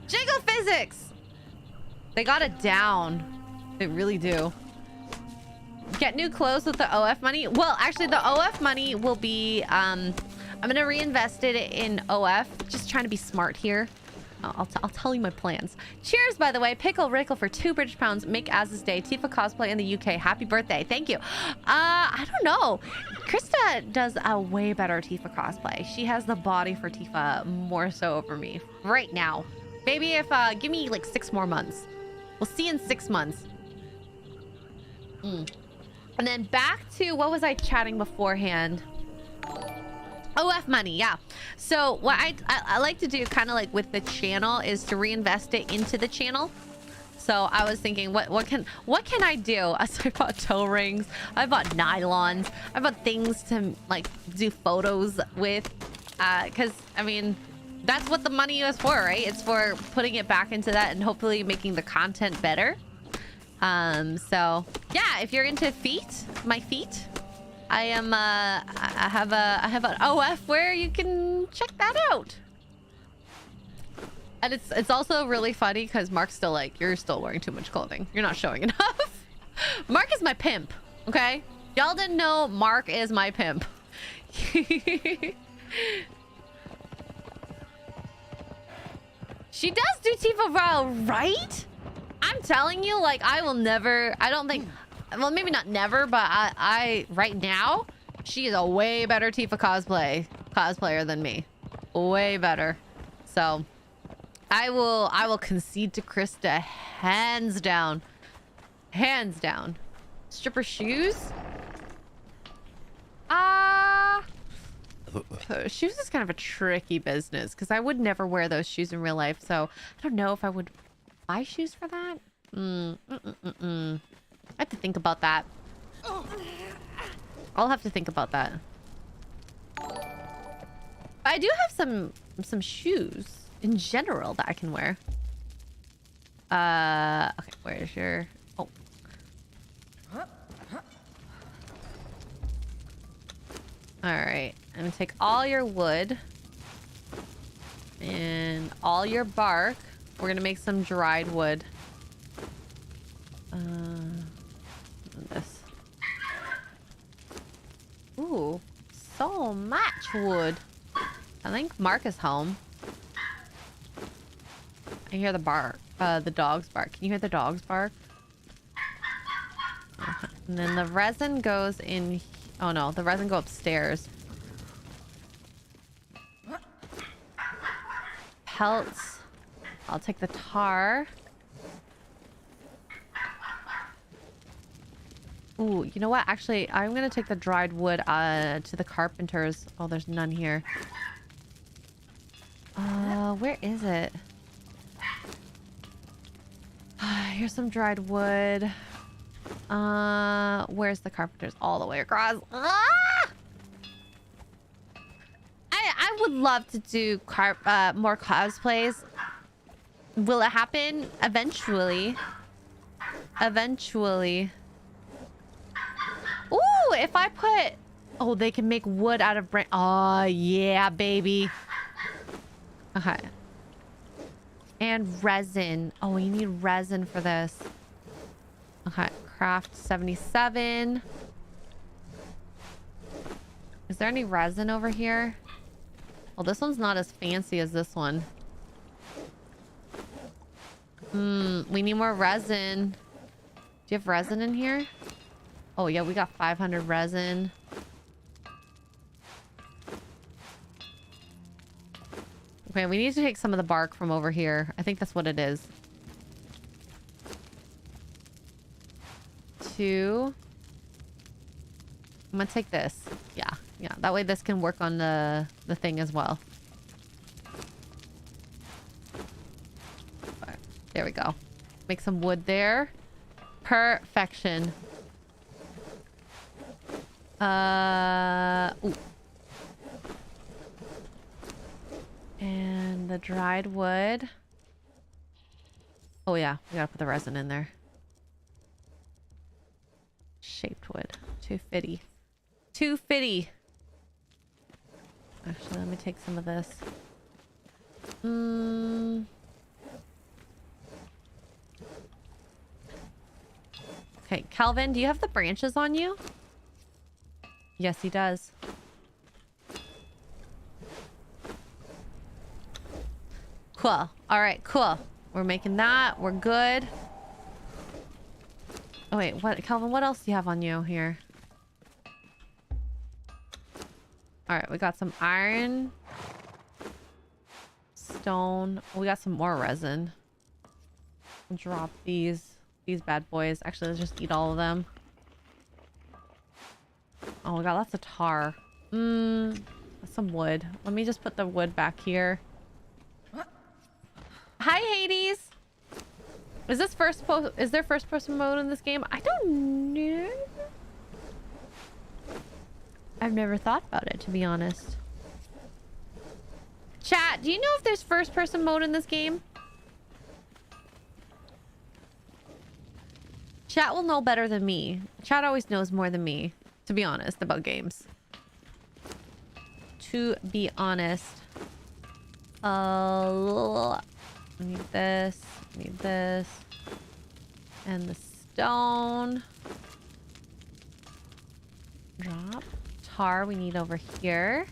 jiggle physics. They got it down. They really do. Get new clothes with the OF money. Well, actually, the OF money will be I'm gonna reinvest it in OF. Just trying to be smart here. I'll tell you my plans. Cheers, by the way. Pickle Rickle for 2 British pounds. Make Az's day. Tifa cosplay in the UK. Happy birthday. Thank you. I don't know. Krista does a way better Tifa cosplay. She has the body for Tifa more so over me right now. Maybe if give me like 6 more months. We'll see in 6 months. And then back to what was I chatting beforehand? OF money, yeah. So what I like to do kind of like with the channel is to reinvest it into the channel. So I was thinking, what can I do? So I bought toe rings, I bought nylons, I bought things to like do photos with, because I mean that's what the money is for, right? It's for putting it back into that and hopefully making the content better. So yeah, if you're into feet, my feet, I am I have an OF where you can check that out. And it's also really funny because Mark's still like, you're still wearing too much clothing. You're not showing enough. Mark is my pimp, okay? Y'all didn't know Mark is my pimp. She does do Tifa well, right? I'm telling you, like, I don't think, well, maybe not never, but I right now, she is a way better Tifa cosplayer than me. Way better. So I will concede to Krista hands down. Hands down. Stripper shoes? Shoes is kind of a tricky business because I would never wear those shoes in real life. So I don't know if I would buy shoes for that. I have to think about that. I'll have to think about that. I do have some shoes in general that I can wear. Okay, where's your... Oh. Alright, I'm gonna take all your wood and all your bark. We're gonna make some dried wood. This. Ooh, so much wood. I think Mark is home. I hear the bark, the dogs bark. Can you hear the dogs bark? And then the resin goes in. Oh no, the resin go upstairs. Pelts. I'll take the tar. Ooh, you know what? Actually, I'm gonna take the dried wood to the carpenters. Oh, there's none here. Where is it? Here's some dried wood. Where's the carpenters? All the way across. Ah! I would love to do more cosplays. Will it happen? Eventually. Eventually. if I put... Oh, they can make wood out of branch. Oh, yeah, baby. Okay. And resin. Oh, we need resin for this. Okay. Craft 77. Is there any resin over here? Well, this one's not as fancy as this one. We need more resin. Do you have resin in here? Oh, yeah, we got 500 resin. Okay, we need to take some of the bark from over here. I think that's what it is. 2. I'm gonna take this. Yeah. That way this can work on the thing as well. Right, there we go. Make some wood there. Perfection. Ooh. And the dried wood. Oh yeah, we gotta put the resin in there. Shaped wood. 250. 250. Actually, let me take some of this. Okay, Calvin, do you have the branches on you? Yes, he does. Cool. All right, cool. We're making that. We're good. Oh, wait. What, Calvin, what else do you have on you here? All right, we got some iron. Stone. We got some more resin. Drop these bad boys. Actually, let's just eat all of them. Oh, we got lots of tar. Some wood. Let me just put the wood back here. Hi, Hades. Is this is there first person mode in this game? I don't know. I've never thought about it, to be honest. Chat, do you know if there's first person mode in this game? Chat will know better than me. Chat always knows more than me, to be honest, about games. To be honest. I need this. Need this. And the stone. Drop. Tar we need over here.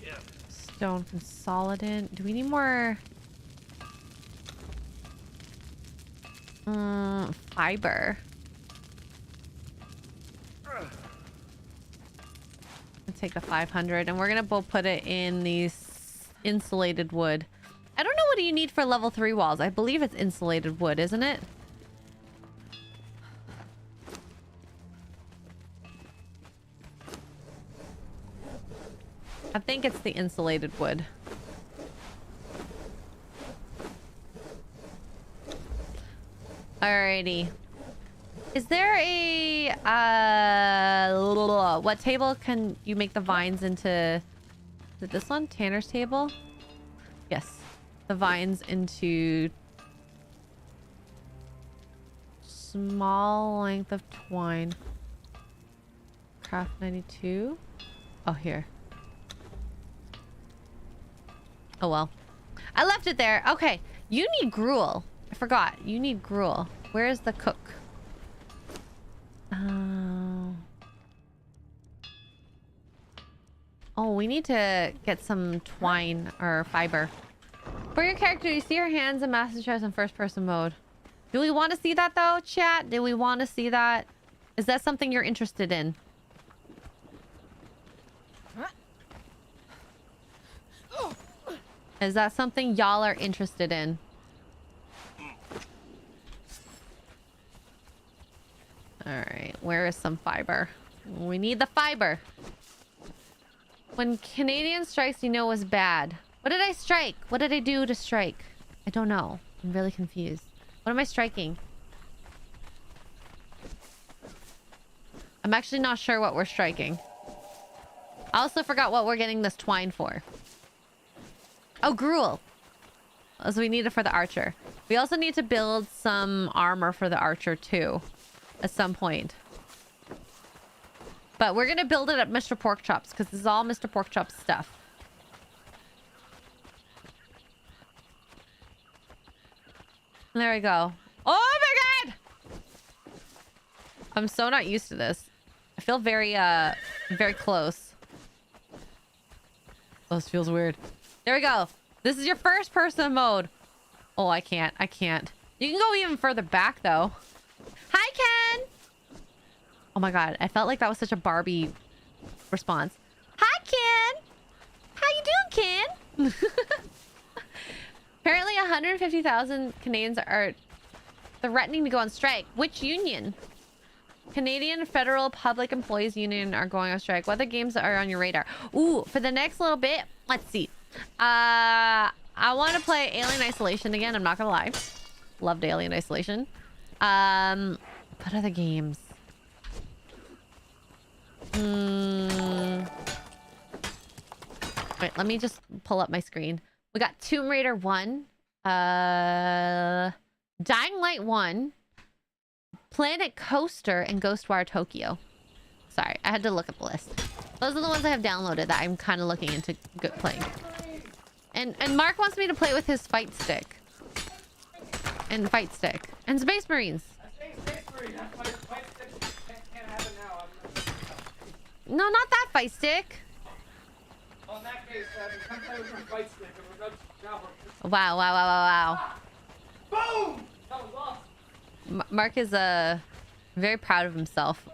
Yeah. Stone consolidant. Do we need more? Fiber. Let's take the 500 and we're gonna both put it in these insulated wood. I don't know what do you need for level 3 walls. I believe it's insulated wood, isn't it? I think it's the insulated wood. Alrighty. Is there a what table can you make the vines into? Is it this one? Tanner's table? Yes. The vines into small length of twine. Craft 92. Oh, here. Oh well. I left it there. Okay. You need gruel. I forgot. You need gruel. Where is the cook? Oh, we need to get some twine or fiber. For your character, you see your hands in Master Chess in first person mode. Do we want to see that though, chat? Do we want to see that? Is that something you're interested in? Is that something y'all are interested in? Alright, where is some fiber? We need the fiber. When Canadian strikes, you know was bad. What did I strike? What did I do to strike? I don't know. I'm really confused. What am I striking? I'm actually not sure what we're striking. I also forgot what we're getting this twine for. Oh, gruel. So we need it for the archer. We also need to build some armor for the archer too. at some point. But we're gonna build it at Mr. Porkchop's because this is all Mr. Porkchop's stuff. There we go. Oh my god! I'm so not used to this. I feel very, very close. Oh, this feels weird. There we go. This is your first person mode. Oh, I can't. I can't. You can go even further back, though. Hi, Ken! Oh my god. I felt like that was such a Barbie response. Hi, Ken! How you doing, Ken? Apparently 150,000 Canadians are threatening to go on strike. Which union? Canadian Federal Public Employees Union are going on strike. What other games are on your radar? Ooh, for the next little bit, let's see. I want to play Alien Isolation again. I'm not gonna lie. Loved Alien Isolation. What other games? Wait, let me just pull up my screen. We got Tomb Raider 1. Dying Light 1. Planet Coaster and Ghostwire Tokyo. Sorry, I had to look at the list. Those are the ones I have downloaded that I'm kind of looking into playing. And Mark wants me to play with his fight stick. And fight stick. And Space Marines. Space Marine. My fight stick can't happen now. No, not that fight stick. Well, in that case, come play with my fight stick and we're not shower. Wow, wow, wow, wow, wow. Boom! That was awesome. Mark is very proud of himself.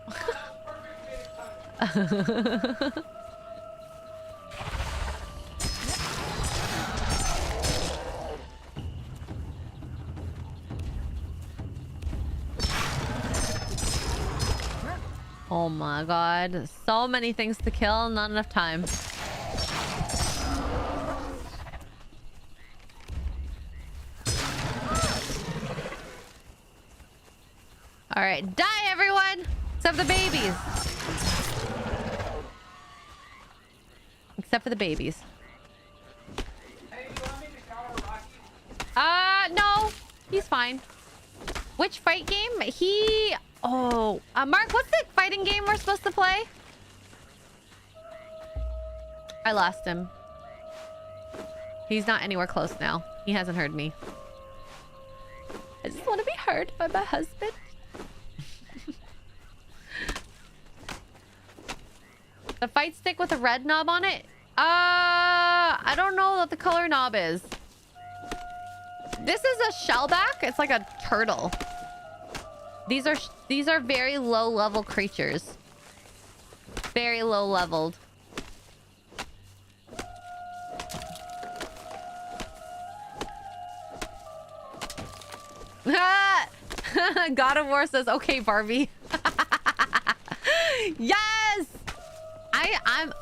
Oh my god. So many things to kill, not enough time. Alright, die everyone! Except the babies. Except for the babies. Hey, you want me to shower Rocky? No. He's fine. Which fight game? Mark, what's the fighting game we're supposed to play? I lost him. He's not anywhere close now. He hasn't heard me. I just want to be heard by my husband. The fight stick with a red knob on it? I don't know what the color knob is. This is a shellback. It's like a turtle. These are very low level creatures. Very low leveled. God of War says, okay, Barbie. Yes!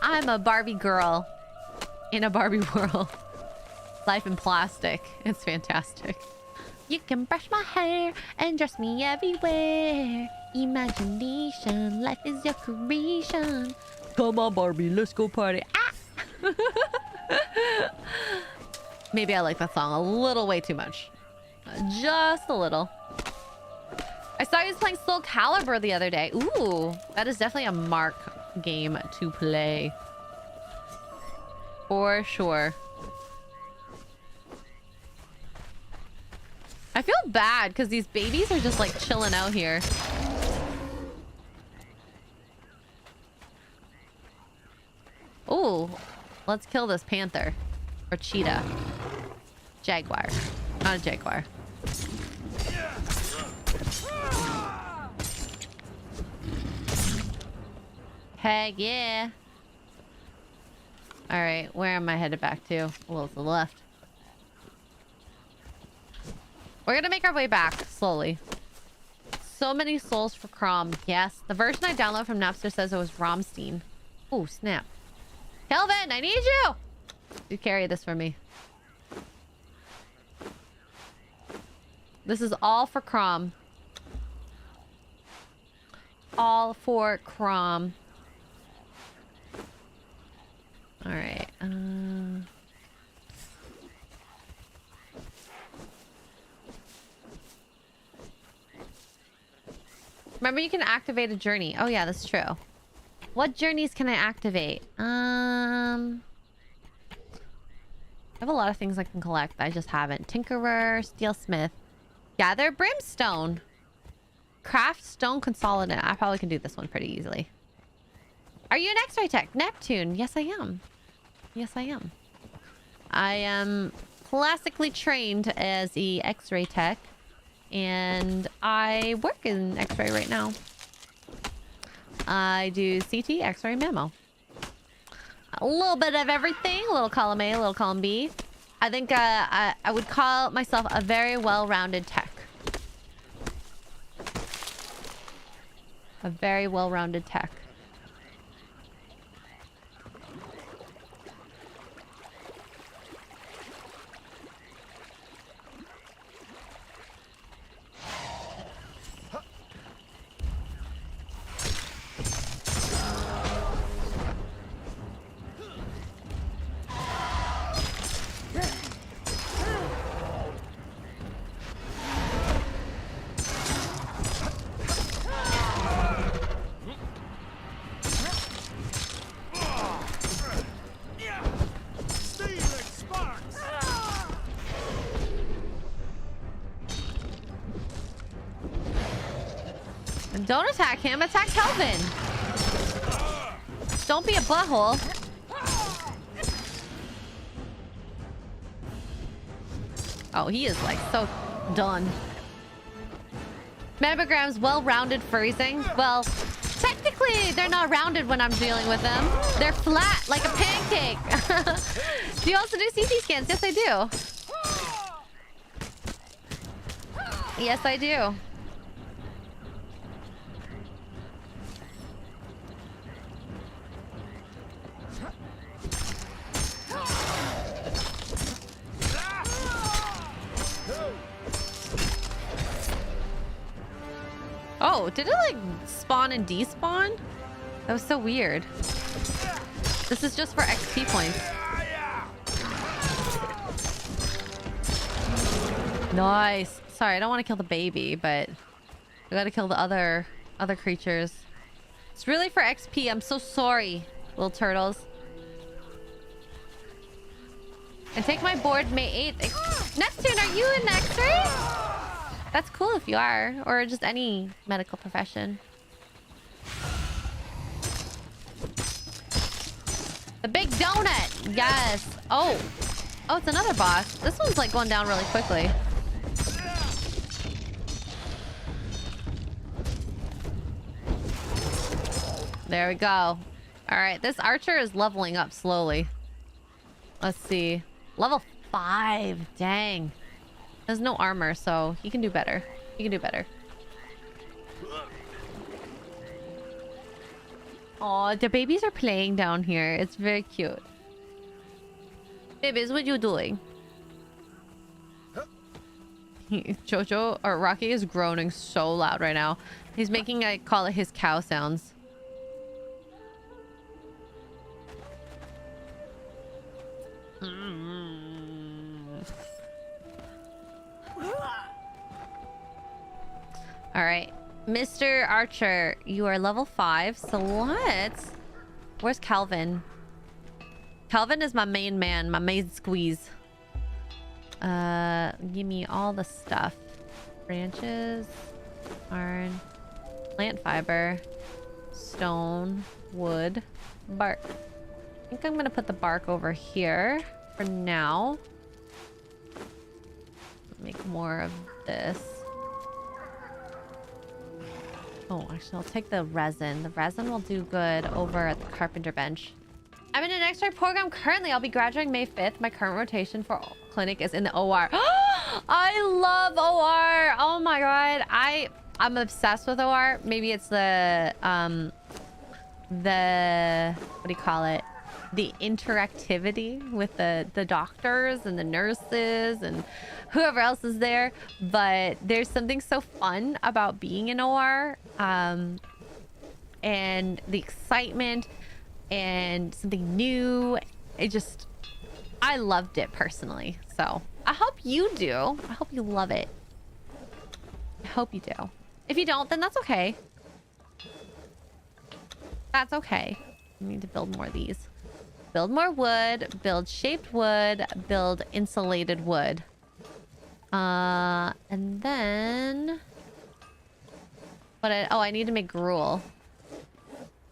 I'm a Barbie girl in a Barbie world. Life in plastic. It's fantastic. You can brush my hair and dress me everywhere. Imagination, life is your creation. Come on, Barbie, let's go party. Ah! Maybe I like that song a little way too much. Just a little. I saw you was playing Soul Calibur the other day. Ooh, that is definitely a Mark game to play. For sure. I feel bad because these babies are just like chilling out here. Ooh, let's kill this panther. Or cheetah. Jaguar. Not a jaguar. Heck yeah. Alright, where am I headed back to? A little to the left. We're gonna make our way back slowly. So many souls for Crom. Yes. The version I downloaded from Napster says it was Romstein. Oh, snap. Kelvin, I need you! You carry this for me. This is all for Crom. All for Crom. Alright. My Remember, you can activate a journey. Oh yeah, that's true. What journeys can I activate? I have a lot of things I can collect. I just haven't. Tinkerer, Steelsmith, Gather Brimstone, Craft Stone Consolidant. I probably can do this one pretty easily. Are you an X-ray tech? Neptune. Yes, I am. Yes, I am. I am classically trained as the X-ray tech, and I work in X-ray right now. I do CT, X-ray, Memo. A little bit of everything. A little column A, a little column B. I think I would call myself a very well-rounded tech. A very well-rounded tech. Don't attack him. Attack Kelvin. Don't be a butthole. Oh, he is like so done. Mammograms, well-rounded freezing. Well, technically, they're not rounded when I'm dealing with them. They're flat, like a pancake. Do you also do CT scans? Yes, I do. Yes, I do. Oh, did it like spawn and despawn? That was so weird. This is just for XP points. Nice. Sorry, I don't want to kill the baby, but I gotta kill the other creatures. It's really for XP. I'm so sorry, little turtles. And take my board May 8th. Neptune, are you an X-ray? That's cool if you are, or just any medical profession. The big donut. Yes. Oh, it's another boss. This one's like going down really quickly. There we go. All right, this archer is leveling up slowly. Let's see. Level 5. Dang. There's no armor, so he can do better. He can do better. Oh, the babies are playing down here. It's very cute. Babies, what you doing? Jojo or Rocky is groaning so loud right now. He's making, I call it his cow sounds. All right, Mr. Archer, you are level 5. So let's... Where's Calvin? Calvin is my main man, my main squeeze. Give me all the stuff. Branches, iron, plant fiber, stone, wood, bark. I think I'm gonna put the bark over here for now. Make more of this. Oh, actually, I'll take the resin. The resin will do good over at the carpenter bench. I'm in an X-ray program currently. I'll be graduating May 5th. My current rotation for clinic is in the OR. I love OR. Oh my god. I'm obsessed with OR. Maybe it's the what do you call it? The interactivity with the doctors and the nurses and whoever else is there, but there's something so fun about being in OR, and the excitement and something new. I loved it personally, so I hope you do. I hope you love it. I hope you do. If you don't, then that's okay. That's okay. We need to build more of these. Build more wood, build shaped wood, build insulated wood. And then... I need to make gruel.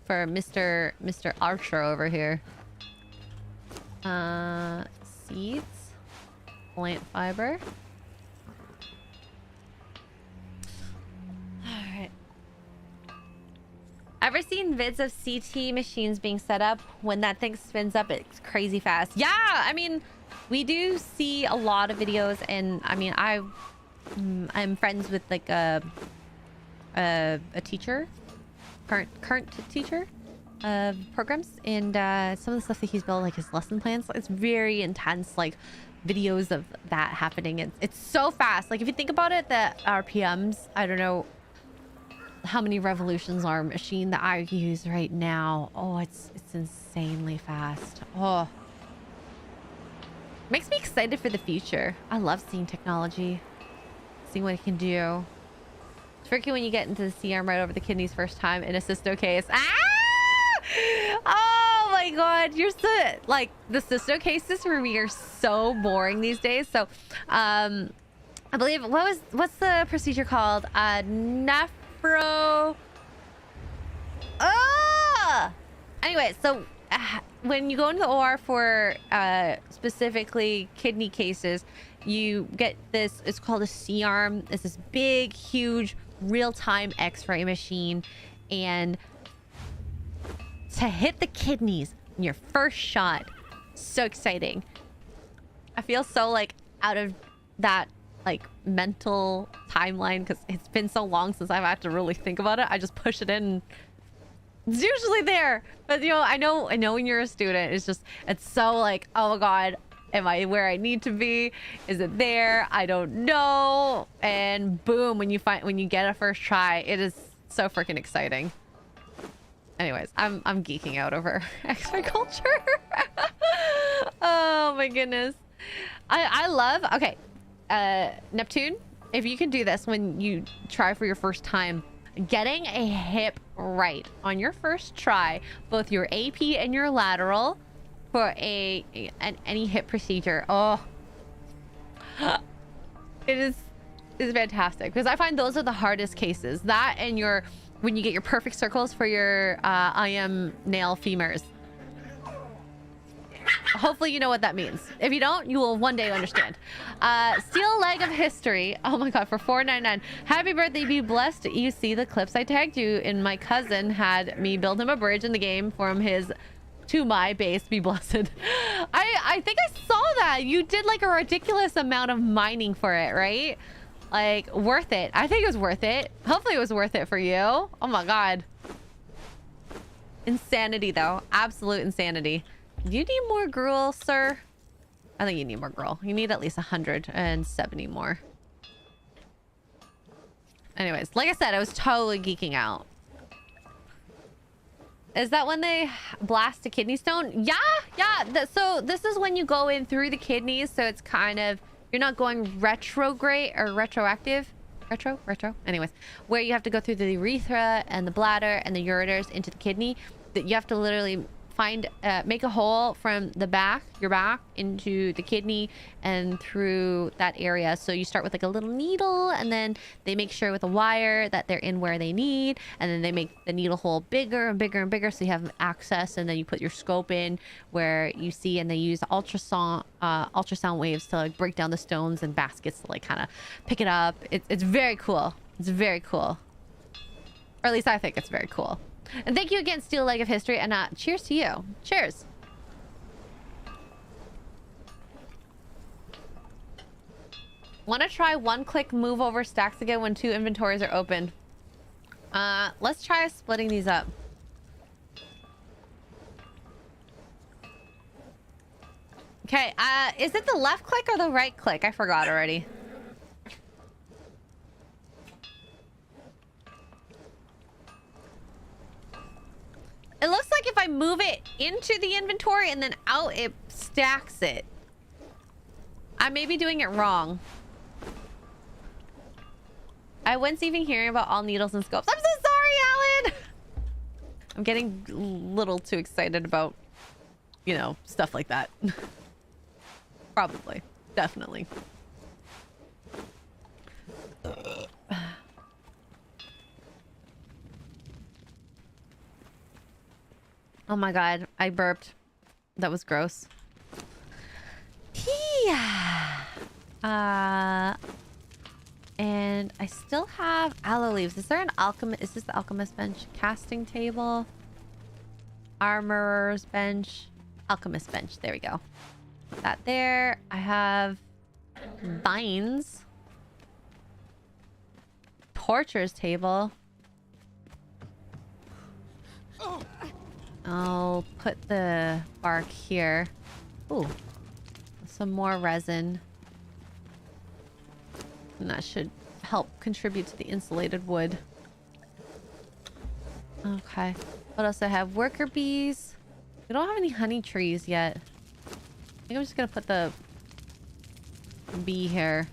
For Mr. Archer over here. Seeds. Plant fiber. Alright. Ever seen vids of CT machines being set up? When that thing spins up, it's crazy fast. Yeah, I mean, we do see a lot of videos, and I mean, I'm friends with like a teacher, current teacher of programs, and some of the stuff that he's built, like his lesson plans, it's very intense, like videos of that happening. It's so fast. Like if you think about it, the RPMs, I don't know how many revolutions our machine that I use right now. Oh, it's insanely fast. Oh, makes me excited for the future. I love seeing technology, seeing what it can do. It's tricky when you get into the C-arm right over the kidneys first time in a cysto case. Ah! Oh my god, you're so like, the cysto cases for me are so boring these days. So I believe what's the procedure called? Nephro. Anyway, so when you go into the OR for specifically kidney cases, you get this, it's called a C-arm. It's this big, huge, real-time X-ray machine, and to hit the kidneys in your first shot, so exciting. I feel so like out of that like mental timeline because it's been so long since I've had to really think about it. I just push it in and it's usually there. But you know, I know when you're a student, it's so like, oh my god, am I where I need to be? Is it there? I don't know. And boom, when you get a first try, it is so freaking exciting. Anyways, I'm geeking out over X-ray culture. Oh my goodness. I love, okay, Neptune, if you can do this when you try for your first time, getting a hip right on your first try, both your AP and your lateral for any hip procedure. Oh, it is fantastic, because I find those are the hardest cases. That and when you get your perfect circles for your IM nail femurs. Hopefully you know what that means. If you don't, you will one day understand. Steel leg of history. Oh my god, for $4.99. Happy birthday, be blessed. You see the clips I tagged you in. My cousin had me build him a bridge in the game from his to my base. Be blessed. I think I saw that. You did like a ridiculous amount of mining for it, right? Like, worth it. I think it was worth it. Hopefully it was worth it for you. Oh my god. Insanity though. Absolute insanity. Do you need more gruel, sir? I think you need more gruel. You need at least 170 more. Anyways, like I said, I was totally geeking out. Is that when they blast a kidney stone? Yeah. So this is when you go in through the kidneys. So it's kind of, you're not going retrograde or retroactive. Retro? Anyways, where you have to go through the urethra and the bladder and the ureters into the kidney. That you have to literally make a hole from your back into the kidney and through that area. So you start with like a little needle, and then they make sure with a wire that they're in where they need, and then they make the needle hole bigger and bigger and bigger, so you have access, and then you put your scope in where you see, and they use ultrasound waves to like break down the stones and baskets to like kind of pick it up. It's very cool. It's very cool, or at least I think it's very cool. And thank you again, Steel Leg of History, and cheers to you. Cheers. Want to try one-click move over stacks again when 2 inventories are open? Let's try splitting these up. Okay, is it the left click or the right click? I forgot already. It looks like if I move it into the inventory and then out, it stacks it. I may be doing it wrong. I wasn't even hearing about all needles and scopes. I'm so sorry, Alan! I'm getting a little too excited about, you know, stuff like that. Probably. Definitely. Oh my god, I burped. That was gross. Yeah. And I still have aloe leaves. Is there an alchemist? Is this the alchemist bench? Casting table. Armorer's bench. Alchemist bench. There we go. Put that there. I have vines. Torturer's table. I'll put the bark here. Ooh. Some more resin. And that should help contribute to the insulated wood. Okay. What else do I have? Worker bees. We don't have any honey trees yet. I think I'm just gonna put the bee here.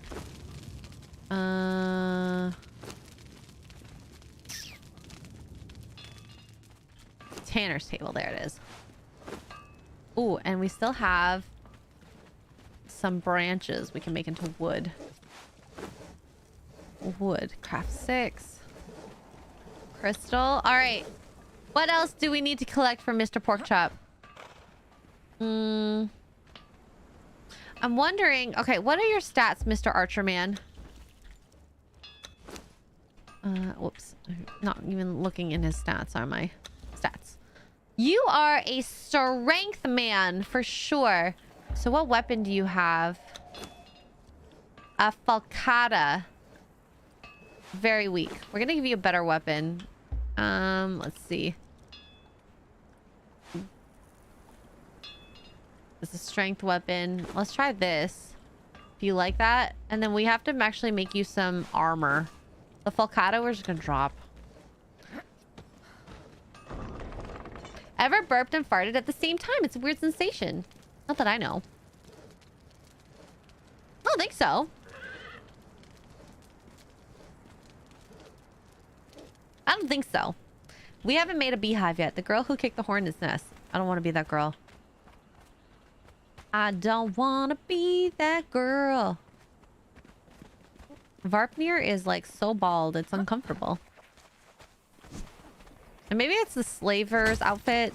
Tanner's table. There it is. Ooh, and we still have some branches we can make into wood. Wood. Craft 6. Crystal. All right. What else do we need to collect from Mr. Porkchop? I'm wondering... Okay, what are your stats, Mr. Archerman? Whoops. I'm not even looking in his stats, are my stats. You are a strength man, for sure. So what weapon do you have? A falcata. Very weak. We're gonna give you a better weapon. Let's see. It's a strength weapon. Let's try this. If you like that. And then we have to actually make you some armor. The falcata we're just gonna drop. Ever burped and farted at the same time? It's a weird sensation. Not that I know. I don't think so. I don't think so. We haven't made a beehive yet. The girl who kicked the hornet's nest. I don't want to be that girl. I don't want to be that girl. Varpnir is like so bald. It's uncomfortable. And maybe it's the slaver's outfit.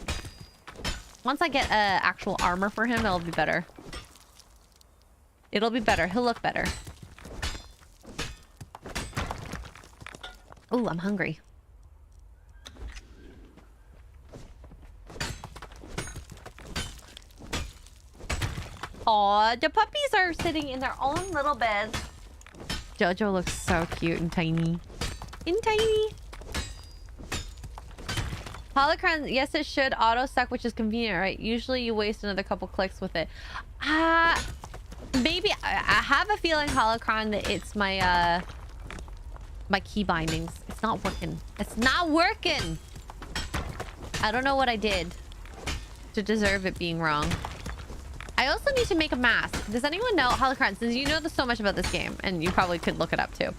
Once I get actual armor for him, it'll be better. It'll be better. He'll look better. Ooh, I'm hungry. Aw, the puppies are sitting in their own little beds. Jojo looks so cute and tiny. And tiny. Holocron, yes, it should auto-suck, which is convenient, right? Usually you waste another couple clicks with it. Maybe I have a feeling, Holocron, that it's my my key bindings. It's not working. It's not working. I don't know what I did to deserve it being wrong. I also need to make a mask. Does anyone know, Holocron, since you know so much about this game, and you probably could look it up too.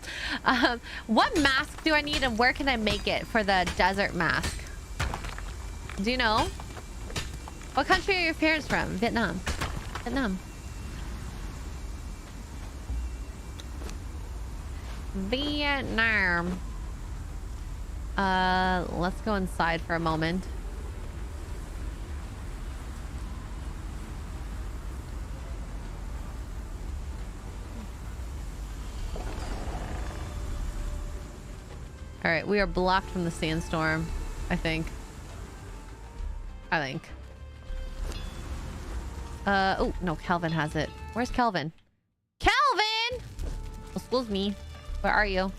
What mask do I need and where can I make it for the desert mask? Do you know? What country are your parents from? Vietnam. Vietnam. Vietnam. Let's go inside for a moment. All right, we are blocked from the sandstorm, I think. Oh, no, Kelvin has it. Where's Kelvin? Kelvin! Excuse me. Where are you?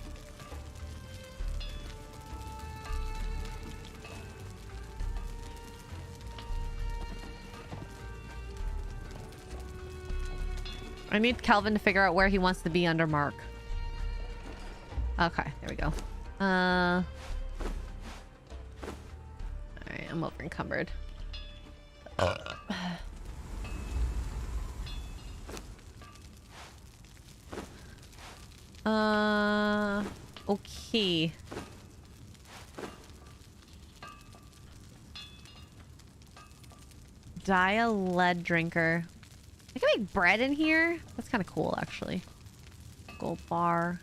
I need Kelvin to figure out where he wants to be under Mark. Okay, there we go. Alright, I'm over encumbered. Okay. Dye a lead drinker. I can make bread in here. That's kind of cool, actually. Gold bar.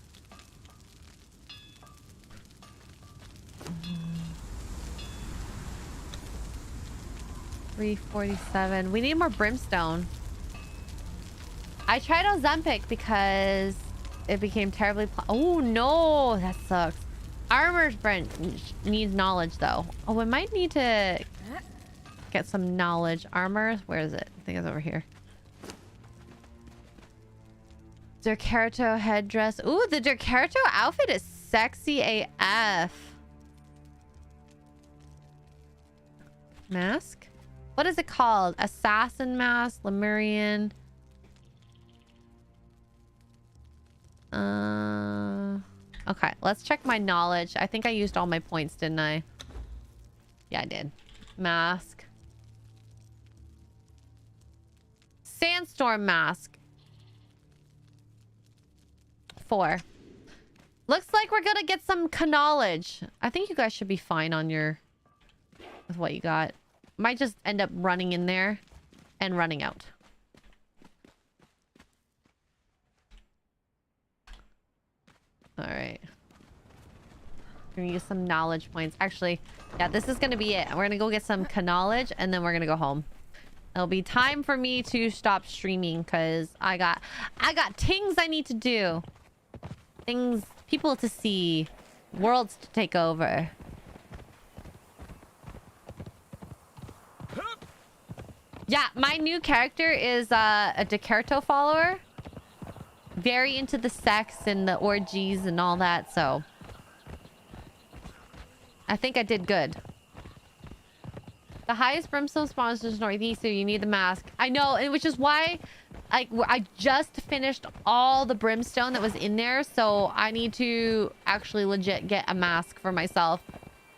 347. We need more brimstone. I tried Ozempic because it became terribly... Oh, no. That sucks. Armor's Brent needs knowledge, though. Oh, we might need to get some knowledge. Armor? Where is it? I think it's over here. Durkerto headdress. Ooh, the Durkerto outfit is sexy AF. Mask? What is it called? Assassin mask? Lemurian? Okay, let's check my knowledge. I think I used all my points, didn't I? Yeah, I did. Mask. Sandstorm mask. 4. Looks like we're gonna get some knowledge. I think you guys should be fine on your... with what you got. Might just end up running in there and running out. Alright. We're gonna use some knowledge points. Actually, yeah, this is gonna be it. We're gonna go get some knowledge and then we're gonna go home. It'll be time for me to stop streaming because I got things I need to do. Things, people to see, worlds to take over. Yeah, my new character is a Durkerto follower. Very into the sex and the orgies and all that, so I think I did good. The highest brimstone spawns is northeast, so you need the mask. I know, and which is why I just finished all the brimstone that was in there, so I need to actually legit get a mask for myself.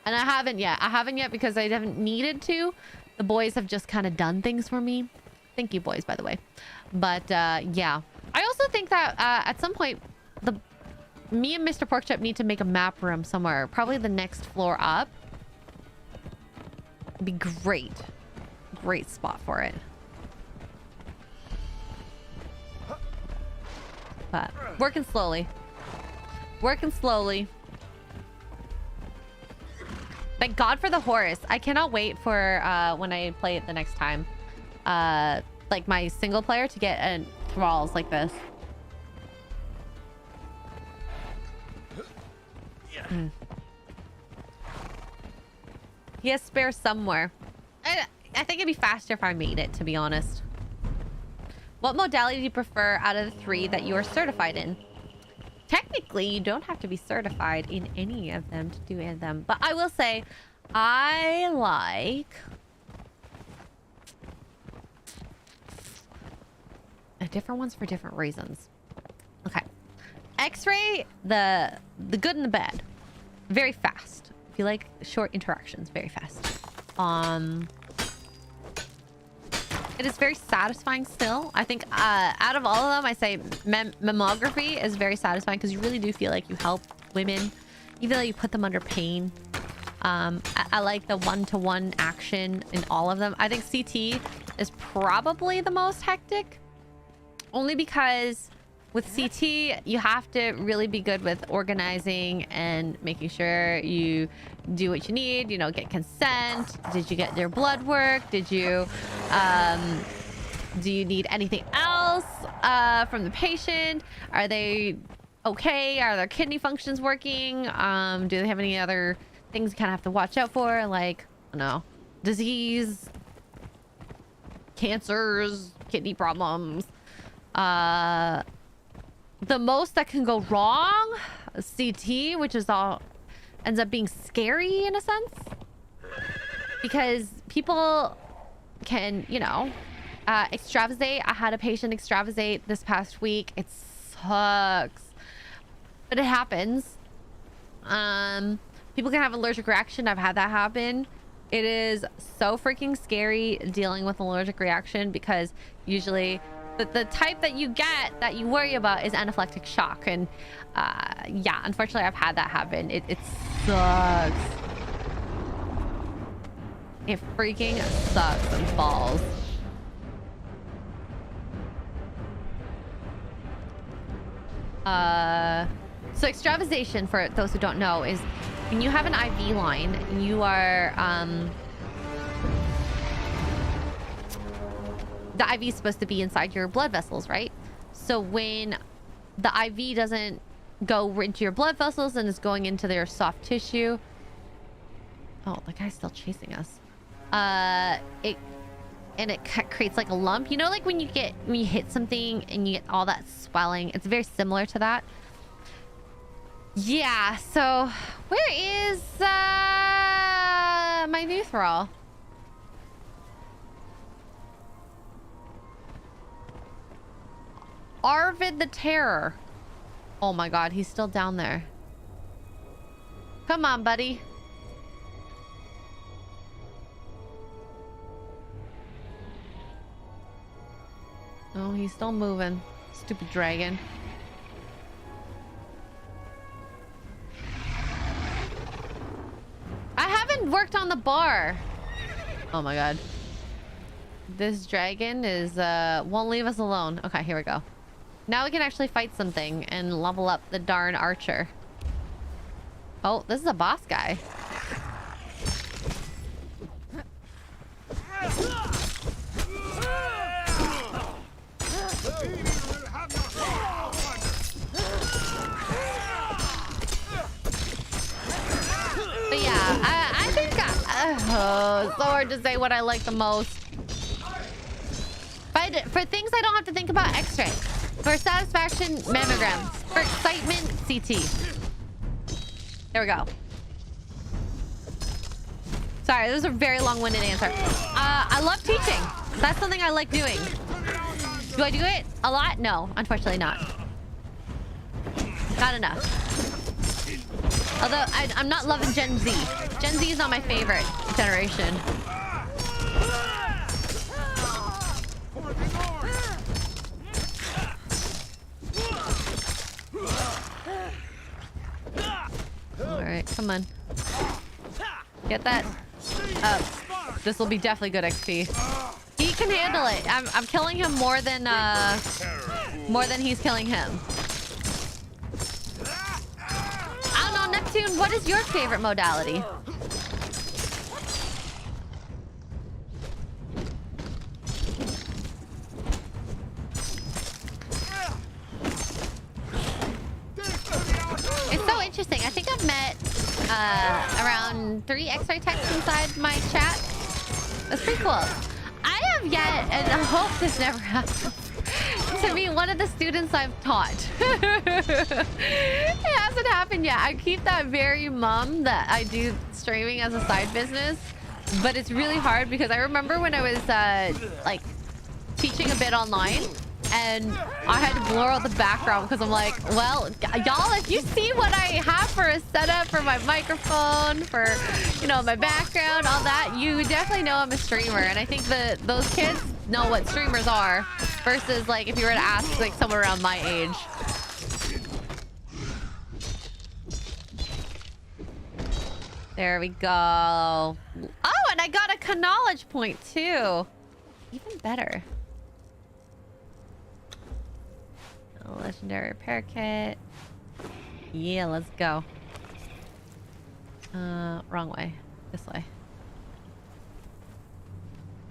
And I haven't yet. I haven't yet because I haven't needed to. The boys have just kind of done things for me. Thank you, boys, by the way. But yeah. I also think that at some point, me and Mr. Porkchop need to make a map room somewhere. Probably the next floor up. It'd be great. Great spot for it. But working slowly. Working slowly. Thank God for the horse. I cannot wait for when I play it the next time. Like my single player to get thralls like this. He has spare somewhere. I think it'd be faster if I made it, to be honest. What modality do you prefer out of the 3 that you are certified in? Technically, you don't have to be certified in any of them to do any of them. But I will say, I like... different ones for different reasons. Okay. Xray, the good and the bad. Very fast. If you like short interactions, very fast. It is very satisfying still. I think out of all of them, I say mammography is very satisfying because you really do feel like you help women, even though you put them under pain. I like the one-to-one action in all of them. I think CT is probably the most hectic. Only because with CT, you have to really be good with organizing and making sure you do what you need, you know, get consent. Did you get their blood work? Did you, do you need anything else from the patient? Are they okay? Are their kidney functions working? Do they have any other things you kind of have to watch out for? Like, I don't know, disease, cancers, kidney problems. The most that can go wrong, CT, which is all ends up being scary in a sense, because people can, you know, extravasate. I had a patient extravasate this past week. It sucks, but it happens. People can have allergic reaction. I've had that happen. It is so freaking scary dealing with an allergic reaction because usually the type that you get that you worry about is anaphylactic shock. And yeah, unfortunately, I've had that happen. It sucks. It freaking sucks and balls. So extravasation, for those who don't know, is when you have an IV line, you are the IV is supposed to be inside your blood vessels, right? So when the IV doesn't go into your blood vessels and is going into their soft tissue. Oh, the guy's still chasing us. It creates like a lump. You know, like when you hit something and you get all that swelling. It's very similar to that. Yeah. So where is my new thrall? Arvid the Terror. Oh my god, he's still down there. Come on, buddy. Oh, he's still moving. Stupid dragon. I haven't worked on the bar. Oh my god. This dragon is won't leave us alone. Okay, here we go. Now we can actually fight something and level up the darn archer. Oh, this is a boss guy. But yeah, I think it's so hard to say what I like the most. But for things I don't have to think about, Xray. For satisfaction, mammograms. For excitement, CT. There we go. Sorry, this was a very long-winded answer. I love teaching. That's something I like doing. Do I do it a lot? No, unfortunately not. Not enough. Although, I'm not loving Gen Z. Gen Z is not my favorite generation. Alright, come on. Get that up. This will be definitely good XP. He can handle it. I'm killing him more than he's killing him. I don't know, Neptune, what is your favorite modality? It's so interesting. I think I've met around 3 Xray texts inside my chat. That's pretty cool. I have yet, and I hope this never happens, to be one of the students I've taught. It hasn't happened yet. I keep that very mum that I do streaming as a side business, but it's really hard because I remember when I was like teaching a bit online, and I had to blur out the background because I'm like, well, y'all, if you see what I have for a setup for my microphone, for, you know, my background, all that, you definitely know I'm a streamer. And I think that those kids know what streamers are versus like if you were to ask like someone around my age. There we go. Oh, and I got a knowledge point too. Even better. Legendary repair kit. Yeah, let's go. Wrong way. This way.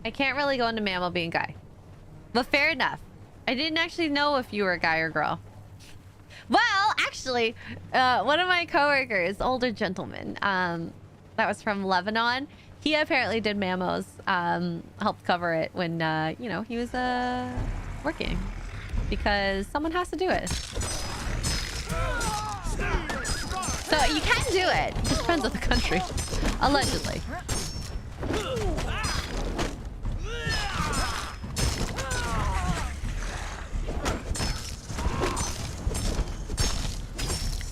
I can't really go into mammal being guy. But fair enough. I didn't actually know if you were a guy or girl. Well, actually, one of my coworkers, older gentleman, that was from Lebanon, he apparently did mammos, helped cover it when, you know, he was working. Because someone has to do it. So you can do it. It just depends on the country. Allegedly.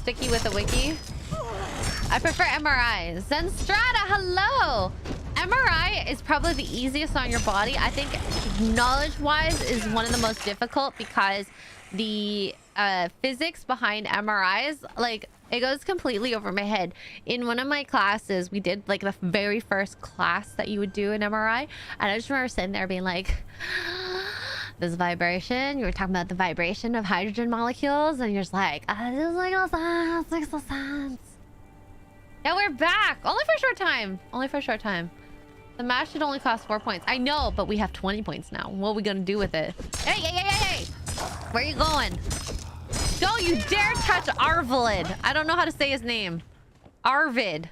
Sticky with a wiki. I prefer MRIs. Zenstrata, hello! MRI is probably the easiest on your body. I think knowledge-wise is one of the most difficult because the physics behind MRIs, like It goes completely over my head. In one of my classes, we did like the very first class that you would do in MRI. And I just remember sitting there being like, this vibration, you were talking about the vibration of hydrogen molecules. And you're just like, this makes no sense, makes no sense. Yeah, we're back. Only for a short time. Only for a short time. The match should only cost 4 points. I know, but we have 20 points now. What are we gonna do with it? Hey, hey, hey, hey, hey! Where are you going? Don't you dare touch Arvid. I don't know how to say his name. Arvid.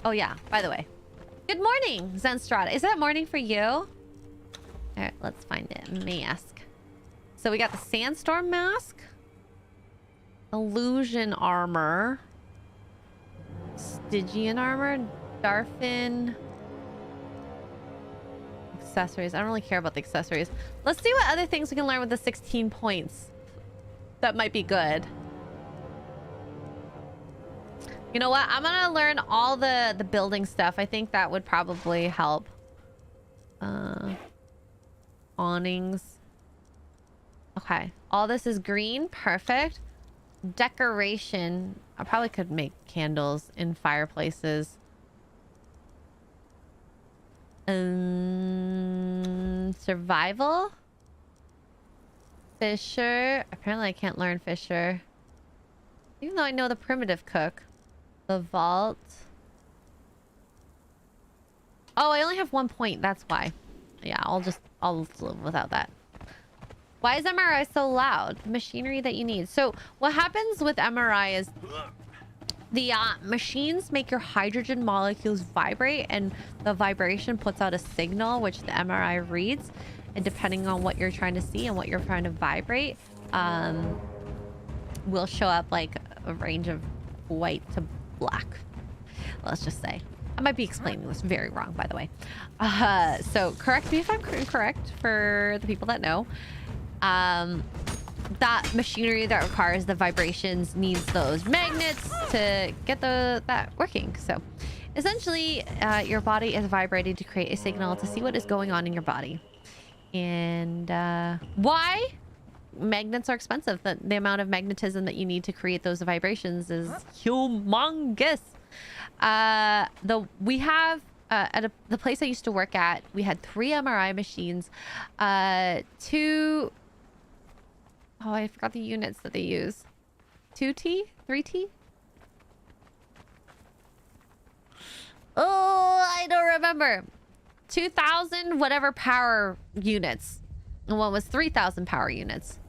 Oh yeah, by the way. Good morning, Zenstrata. Is that morning for you? All right, let's find it. Mask. So we got the Sandstorm mask. Illusion armor. Stygian armor. Darfin. Accessories. I don't really care about the accessories. Let's see what other things we can learn with the 16 points. That might be good. You know what? I'm gonna learn all the building stuff. I think that would probably help. Awnings. Okay. All this is green. Perfect. Decoration. I probably could make candles in fireplaces. Survival. Fisher. Apparently I can't learn Fisher. Even though I know the primitive cook. The vault. Oh, I only have 1 point. That's why. Yeah, I'll live without that. Why is MRI so loud? Machinery that you need. So what happens with MRI is the machines make your hydrogen molecules vibrate, and the vibration puts out a signal which the MRI reads, and depending on what you're trying to see and what you're trying to vibrate, will show up like a range of white to black. Let's just say. I might be explaining this very wrong, by the way. So correct me if I'm incorrect for the people that know. That machinery that requires the vibrations needs those magnets to get that working. So essentially, your body is vibrating to create a signal to see what is going on in your body. And why? Magnets are expensive. The amount of magnetism that you need to create those vibrations is humongous. We have at the place I used to work at, we had 3 MRI machines, 2. Oh, I forgot the units that they use. 2T? 3T? Oh, I don't remember. 2,000 whatever power units. And one was 3,000 power units.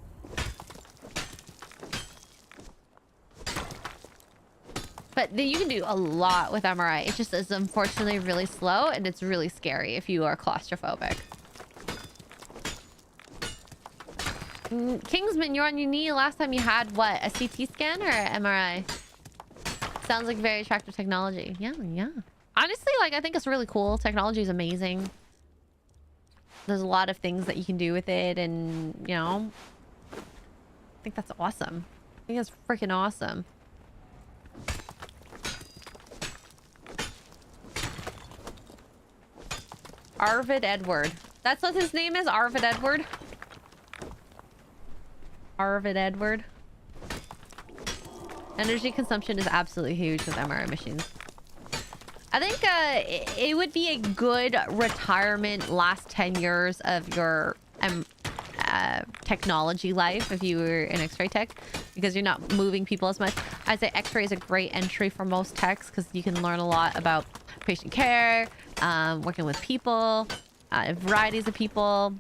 But you can do a lot with MRI. It just is unfortunately really slow, and it's really scary if you are claustrophobic. Kingsman, you're on your knee. Last time you had what? A CT scan or an MRI? Sounds like very attractive technology. Yeah, yeah. Honestly, like, I think it's really cool. Technology is amazing. There's a lot of things that you can do with it, and, you know, I think that's awesome. I think it's freaking awesome. Arvid Edward. That's what his name is? Arvid Edward? Arvid Edward. Energy consumption is absolutely huge with MRI machines. I think it would be a good retirement last 10 years of your technology life if you were in X-ray tech, because you're not moving people as much. I'd say X-ray is a great entry for most techs because you can learn a lot about patient care, working with people, varieties of people,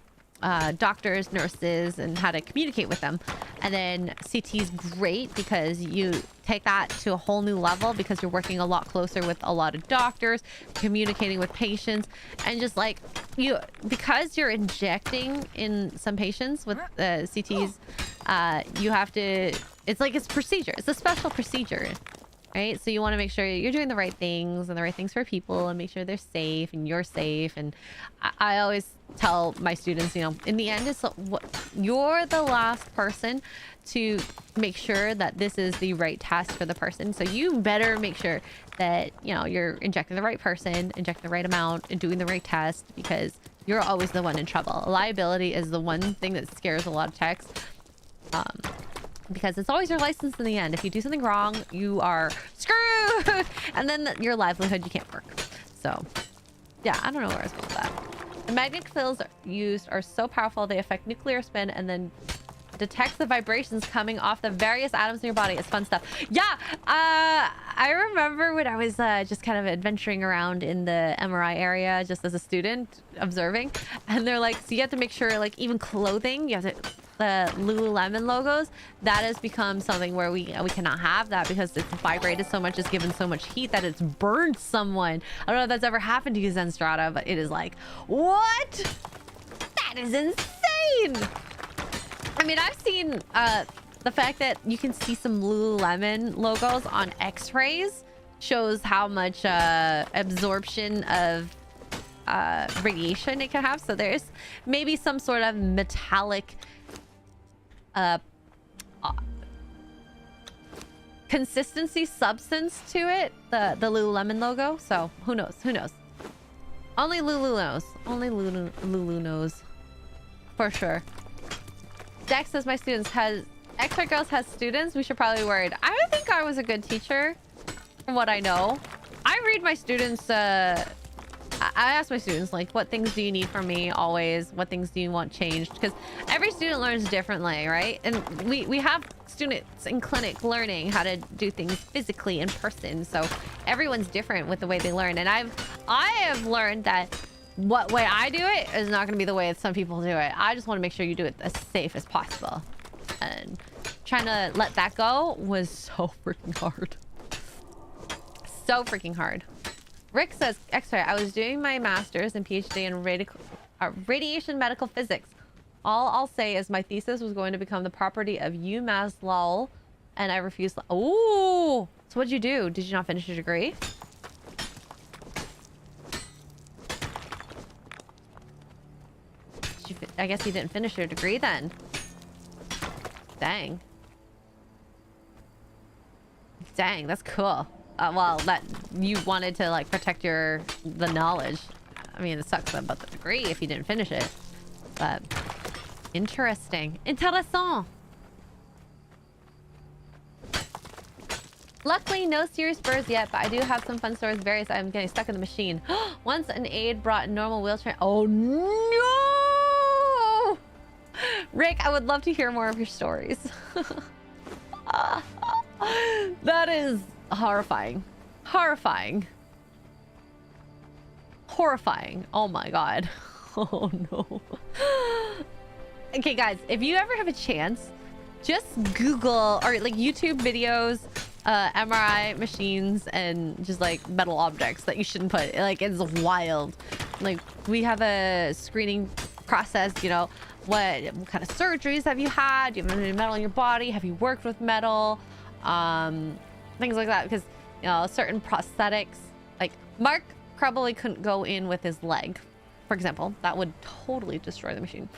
doctors, nurses, and how to communicate with them. And then CT is great because you take that to a whole new level because you're working a lot closer with a lot of doctors, communicating with patients, and just like because you're injecting in some patients with CTs, you have to, it's procedure. It's a special procedure. Right? So you want to make sure you're doing the right things and the right things for people and make sure they're safe and you're safe. And I always tell my students, you know, in the end, you're the last person to make sure that this is the right test for the person. So you better make sure that, you know, you're injecting the right person, injecting the right amount, and doing the right test, because you're always the one in trouble. Liability is the one thing that scares a lot of techs. Because it's always your license in the end. If you do something wrong, you are screwed. And then your livelihood, you can't work. So, yeah, I don't know where I was going with that. The magnetic fields used are so powerful, they affect nuclear spin and then detects the vibrations coming off the various atoms in your body. It's fun stuff. Yeah, I remember when I was just kind of adventuring around in the MRI area just as a student observing, and they're like, so you have to make sure, like, even clothing, you have to, the Lululemon logos, that has become something where we cannot have that because it's vibrated so much, it's given so much heat that it's burned someone. I don't know if that's ever happened to you, Zenstrata, but it is like, what? That is insane. I mean, I've seen the fact that you can see some Lululemon logos on X-rays shows how much absorption of radiation it can have. So there's maybe some sort of metallic consistency substance to it, the Lululemon logo. So who knows? Who knows? Only Lulu knows. Only Lulu knows for sure. Dex says my students has Xray Girls has students. We should probably be worried. I think I was a good teacher from what I know. I read my students I ask my students, like, what things do you need from me always? What things do you want changed? Because every student learns differently, right? And we have students in clinic learning how to do things physically in person. So everyone's different with the way they learn. And I have learned that what way I do it is not going to be the way that some people do it. I just want to make sure you do it as safe as possible. And trying to let that go was so freaking hard. So freaking hard. Rick says, Xray, I was doing my master's and PhD in radiation medical physics. All I'll say is my thesis was going to become the property of UMass Lowell, and I refused. Oh, so what'd you do? Did you not finish your degree? I guess you didn't finish your degree then. Dang. Dang, that's cool. Well, that you wanted to like protect the knowledge. I mean, it sucks about the degree if you didn't finish it. But interesting. Intéressant. Luckily, no serious burrs yet, but I do have some fun stories. Various items getting stuck in the machine. Once an aide brought a normal wheelchair. Oh no! Rick, I would love to hear more of your stories. That is horrifying. Horrifying. Horrifying. Oh my god. Oh no. Okay, guys, if you ever have a chance, just Google or like YouTube videos, MRI machines, and just like metal objects that you shouldn't put. Like, it's wild. Like, we have a screening process, you know, what kind of surgeries have you had? Do you have any metal in your body? Have you worked with metal? Things like that, because, you know, certain prosthetics, like Mark probably couldn't go in with his leg, for example. That would totally destroy the machine.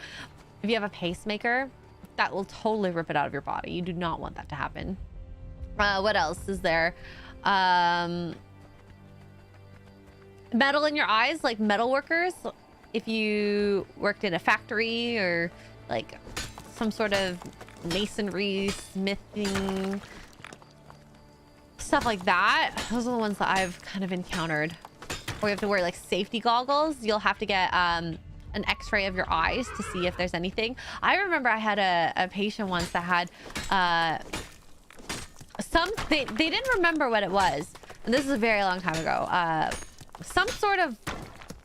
If you have a pacemaker, that will totally rip it out of your body. You do not want that to happen. What else is there? Metal in your eyes, like metal workers. If you worked in a factory or like some sort of masonry, smithing, stuff like that, those are the ones that I've kind of encountered. Or you have to wear like safety goggles. You'll have to get an x-ray of your eyes to see if there's anything. I remember I had a patient once that had they didn't remember what it was, and this is a very long time ago. Some sort of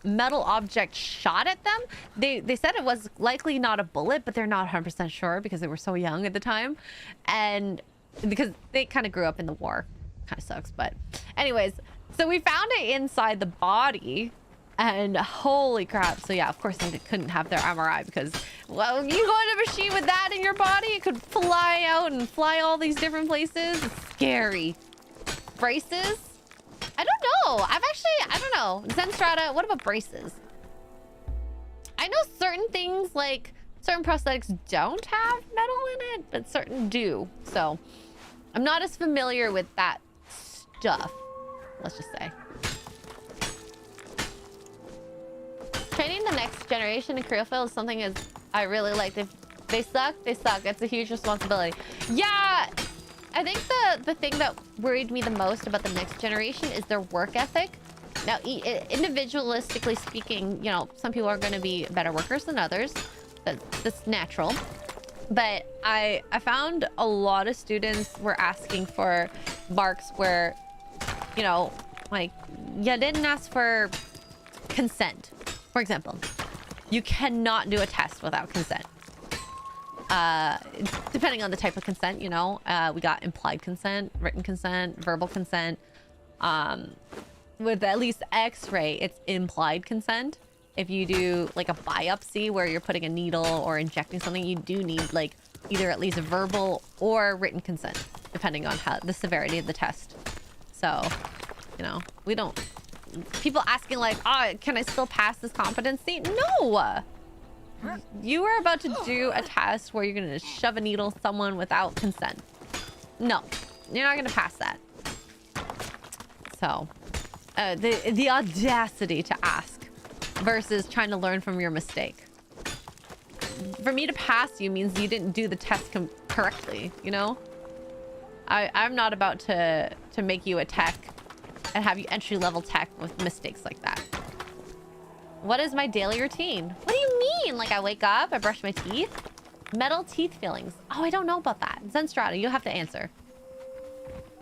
metal object shot at them. They said it was likely not a bullet, but they're not 100% sure because they were so young at the time, and because they kind of grew up in the war. Kind of sucks, but anyways, so we found it inside the body, and holy crap. So yeah, of course they couldn't have their MRI because, well, you go in a machine with that in your body, it could fly out and fly all these different places. It's scary. Braces? I don't know. I don't know. Zenstrata, what about braces? I know certain things, like certain prosthetics don't have metal in it, but certain do. So I'm not as familiar with that stuff, let's just say. Training to the next generation in career field is something I really like. If they suck, they suck. It's a huge responsibility. Yeah, I think the thing that worried me the most about the next generation is their work ethic. Now, individualistically speaking, you know, some people are going to be better workers than others. That's natural. But I found a lot of students were asking for marks where, you know, like, you didn't ask for consent. For example, you cannot do a test without consent. Depending on the type of consent, you know, we got implied consent, written consent, verbal consent. With at least Xray, it's implied consent. If you do like a biopsy where you're putting a needle or injecting something, you do need like either at least a verbal or written consent, depending on how the severity of the test. So, you know, we don't... People asking like, oh, can I still pass this competency? No! You are about to do a test where you're going to shove a needle someone without consent. No, you're not going to pass that. So, the audacity to ask versus trying to learn from your mistake. For me to pass you means you didn't do the test correctly, you know? I'm not about to make you a tech and have you entry-level tech with mistakes like that. What is my daily routine? What do you mean? Like, I wake up, I brush my teeth? Metal teeth fillings. Oh, I don't know about that. Zenstrata, you'll have to answer.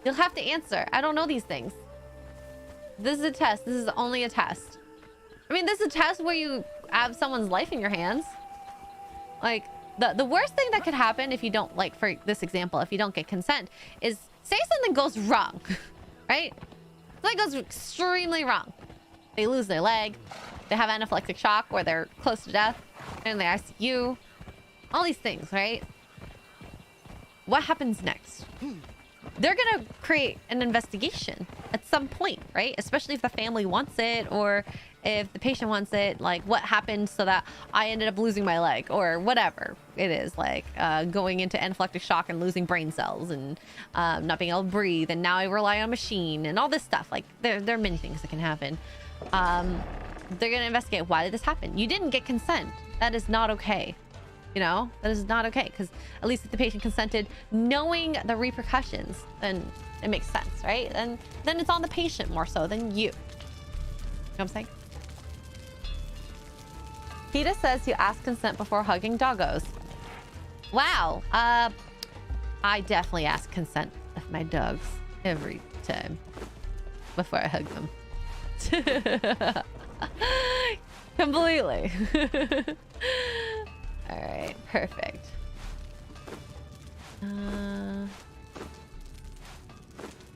You'll have to answer. I don't know these things. This is a test. This is only a test. I mean, this is a test where you have someone's life in your hands. Like, the worst thing that could happen if you don't, like, for this example, if you don't get consent, is say something goes wrong, right? Something goes extremely wrong. They lose their leg. They have anaphylactic shock or they're close to death. They're in the ICU. All these things, right? What happens next? They're gonna create an investigation at some point, right? Especially if the family wants it or if the patient wants it. Like, what happened so that I ended up losing my leg or whatever it is, like going into anaphylactic shock and losing brain cells and not being able to breathe, and now I rely on a machine and all this stuff. Like, there are many things that can happen. They're gonna investigate, why did this happen? You didn't get consent. That is not okay. You know, that is not okay, because at least if the patient consented knowing the repercussions, then it makes sense, right? And then it's on the patient more so than you. You know what I'm saying? PETA says you ask consent before hugging doggos. Wow. I definitely ask consent of my dogs every time before I hug them. Completely. All right, perfect. Oh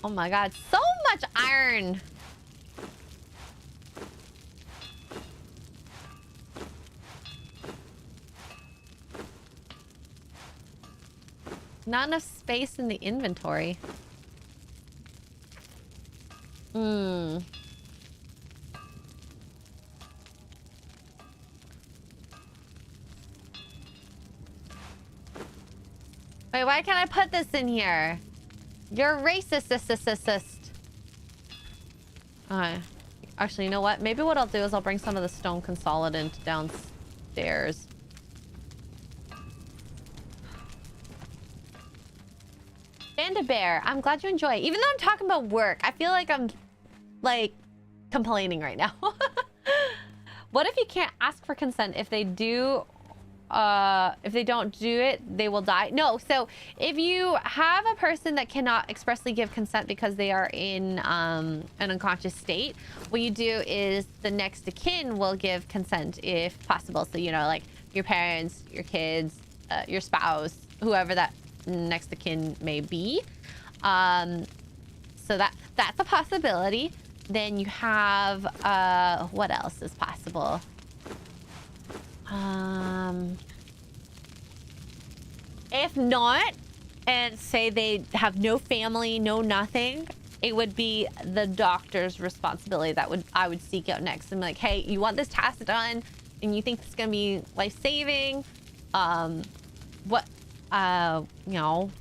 my god, so much iron. Not enough space in the inventory. Wait, why can't I put this in here? You're racist. Actually, you know what? Maybe what I'll do is I'll bring some of the stone consolidant downstairs. Panda Bear, I'm glad you enjoy it. Even though I'm talking about work, I feel like I'm, like, complaining right now. What if you can't ask for consent? If they do... if they don't do it, they will die. No, so if you have a person that cannot expressly give consent because they are in an unconscious state, what you do is the next of kin will give consent if possible. So, you know, like your parents, your kids, your spouse, whoever that next of kin may be. So that's a possibility. Then you have, what else is possible? If not, and say they have no family, no nothing, it would be the doctor's responsibility that I would seek out next. And be like, hey, you want this task done and you think it's gonna be life-saving? You know,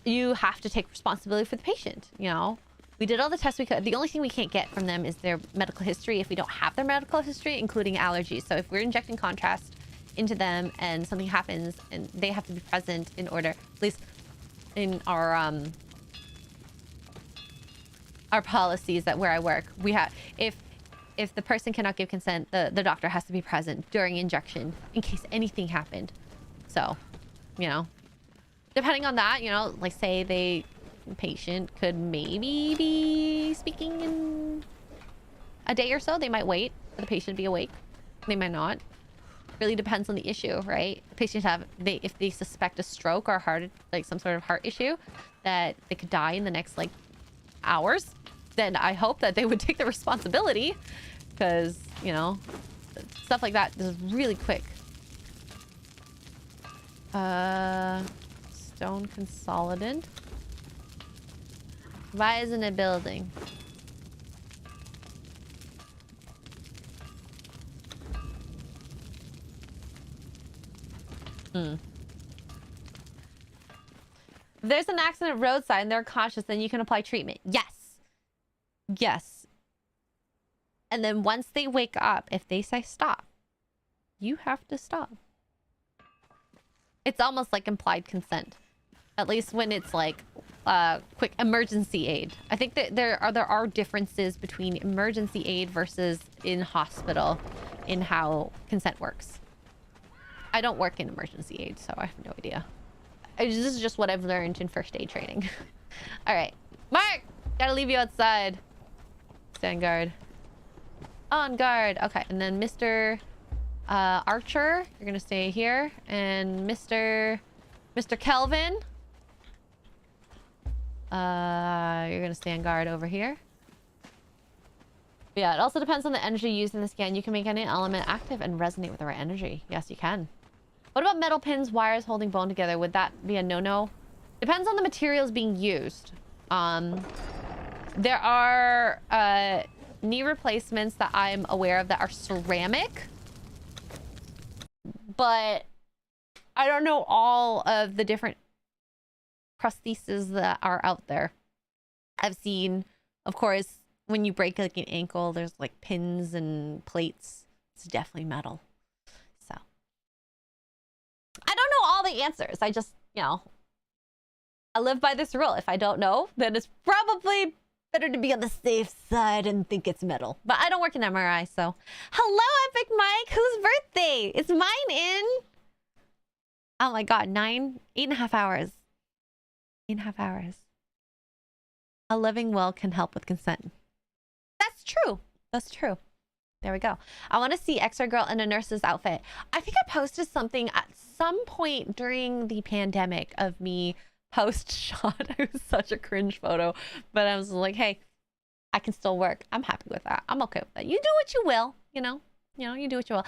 you have to take responsibility for the patient, you know? We did all the tests we could. The only thing we can't get from them is their medical history if we don't have their medical history, including allergies. So if we're injecting contrast into them and something happens and they have to be present in order, at least in our policies that where I work, we have, if the person cannot give consent, the doctor has to be present during injection in case anything happened. So, you know, depending on that, you know, like say the patient could maybe be speaking in a day or so. They might wait for the patient to be awake. They might not. Really depends on the issue, right? Patients have, if they suspect a stroke or heart, like some sort of heart issue, that they could die in the next like hours, then I hope that they would take the responsibility, because, you know, stuff like that is really quick. Stone consolidant. Why isn't it building? If there's an accident roadside and they're cautious, then you can apply treatment. Yes. Yes. And then once they wake up, if they say stop, you have to stop. It's almost like implied consent. At least when it's like quick emergency aid. I think that there are differences between emergency aid versus in hospital in how consent works. I don't work in emergency aid, so I have no idea. This is just what I've learned in first aid training. All right, Mark, gotta leave you outside. Stand guard. On guard. Okay, and then Mr. Archer, you're gonna stay here, and Mr. Kelvin, you're gonna stand guard over here. Yeah, it also depends on the energy used in the scan. You can make any element active and resonate with the right energy. Yes, you can. What about metal pins, wires holding bone together? Would that be a no-no? Depends on the materials being used. There are knee replacements that I'm aware of that are ceramic, but I don't know all of the different prostheses that are out there. I've seen, of course, when you break like an ankle, there's like pins and plates. It's definitely metal. So I don't know all the answers. I just, you know, I live by this rule. If I don't know, then it's probably better to be on the safe side and think it's metal. But I don't work in MRI, so. Hello, Epic Mike. Whose birthday? It's mine in... Oh my god, 8.5 hours. 8.5 hours. A living will can help with consent. That's true. That's true. There we go. I want to see Xray Girl in a nurse's outfit. I think I posted something at some point during the pandemic of me post-shot. It was such a cringe photo. But I was like, hey, I can still work. I'm happy with that. I'm okay with that. You do what you will, you know? You know, you do what you will.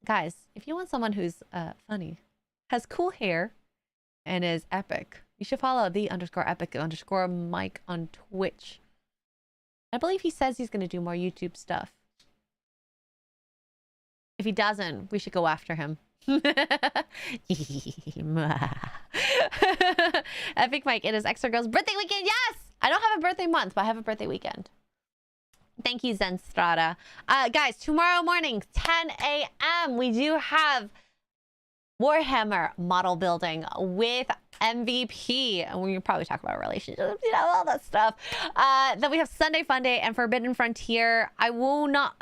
Guys, if you want someone who's funny, has cool hair, and is epic, you should follow _epic_Mike on Twitch. I believe he says he's going to do more YouTube stuff. If he doesn't, we should go after him. Epic Mike, it is Xray Girl's birthday weekend. Yes! I don't have a birthday month, but I have a birthday weekend. Thank you, Zenstrata. Guys, tomorrow morning, 10 a.m., we do have Warhammer model building with MVP, and we can probably talk about relationships, you know, all that stuff. Then we have Sunday Fun Day and Forbidden Frontier. I will not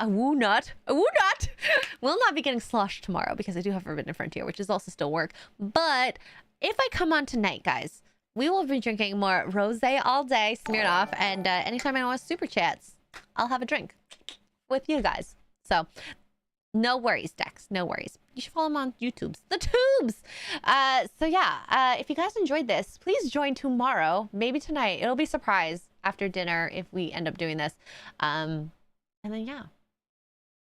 be getting sloshed tomorrow because I do have Forbidden Frontier, which is also still work. But if I come on tonight, guys, we will be drinking more rosé all day, Smirnoff, and anytime I want super chats, I'll have a drink with you guys. So no worries, Dex. No worries. You should follow him on YouTubes. The tubes! So yeah, if you guys enjoyed this, please join tomorrow. Maybe tonight. It'll be a surprise after dinner if we end up doing this. And then yeah.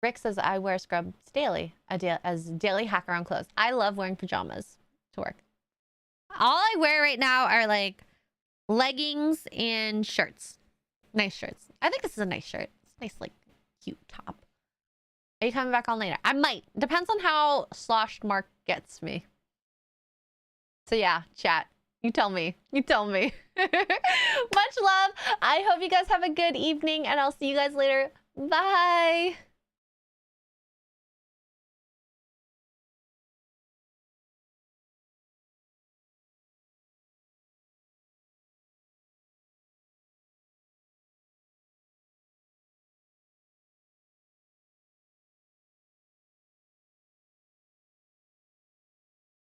Rick says, I wear scrubs daily as daily hack around clothes. I love wearing pajamas to work. All I wear right now are like leggings and shirts. Nice shirts. I think this is a nice shirt. It's a nice, like, cute top. Are you coming back on later? I might. Depends on how sloshed Mark gets me. So yeah, chat. You tell me. You tell me. Much love. I hope you guys have a good evening, and I'll see you guys later. Bye.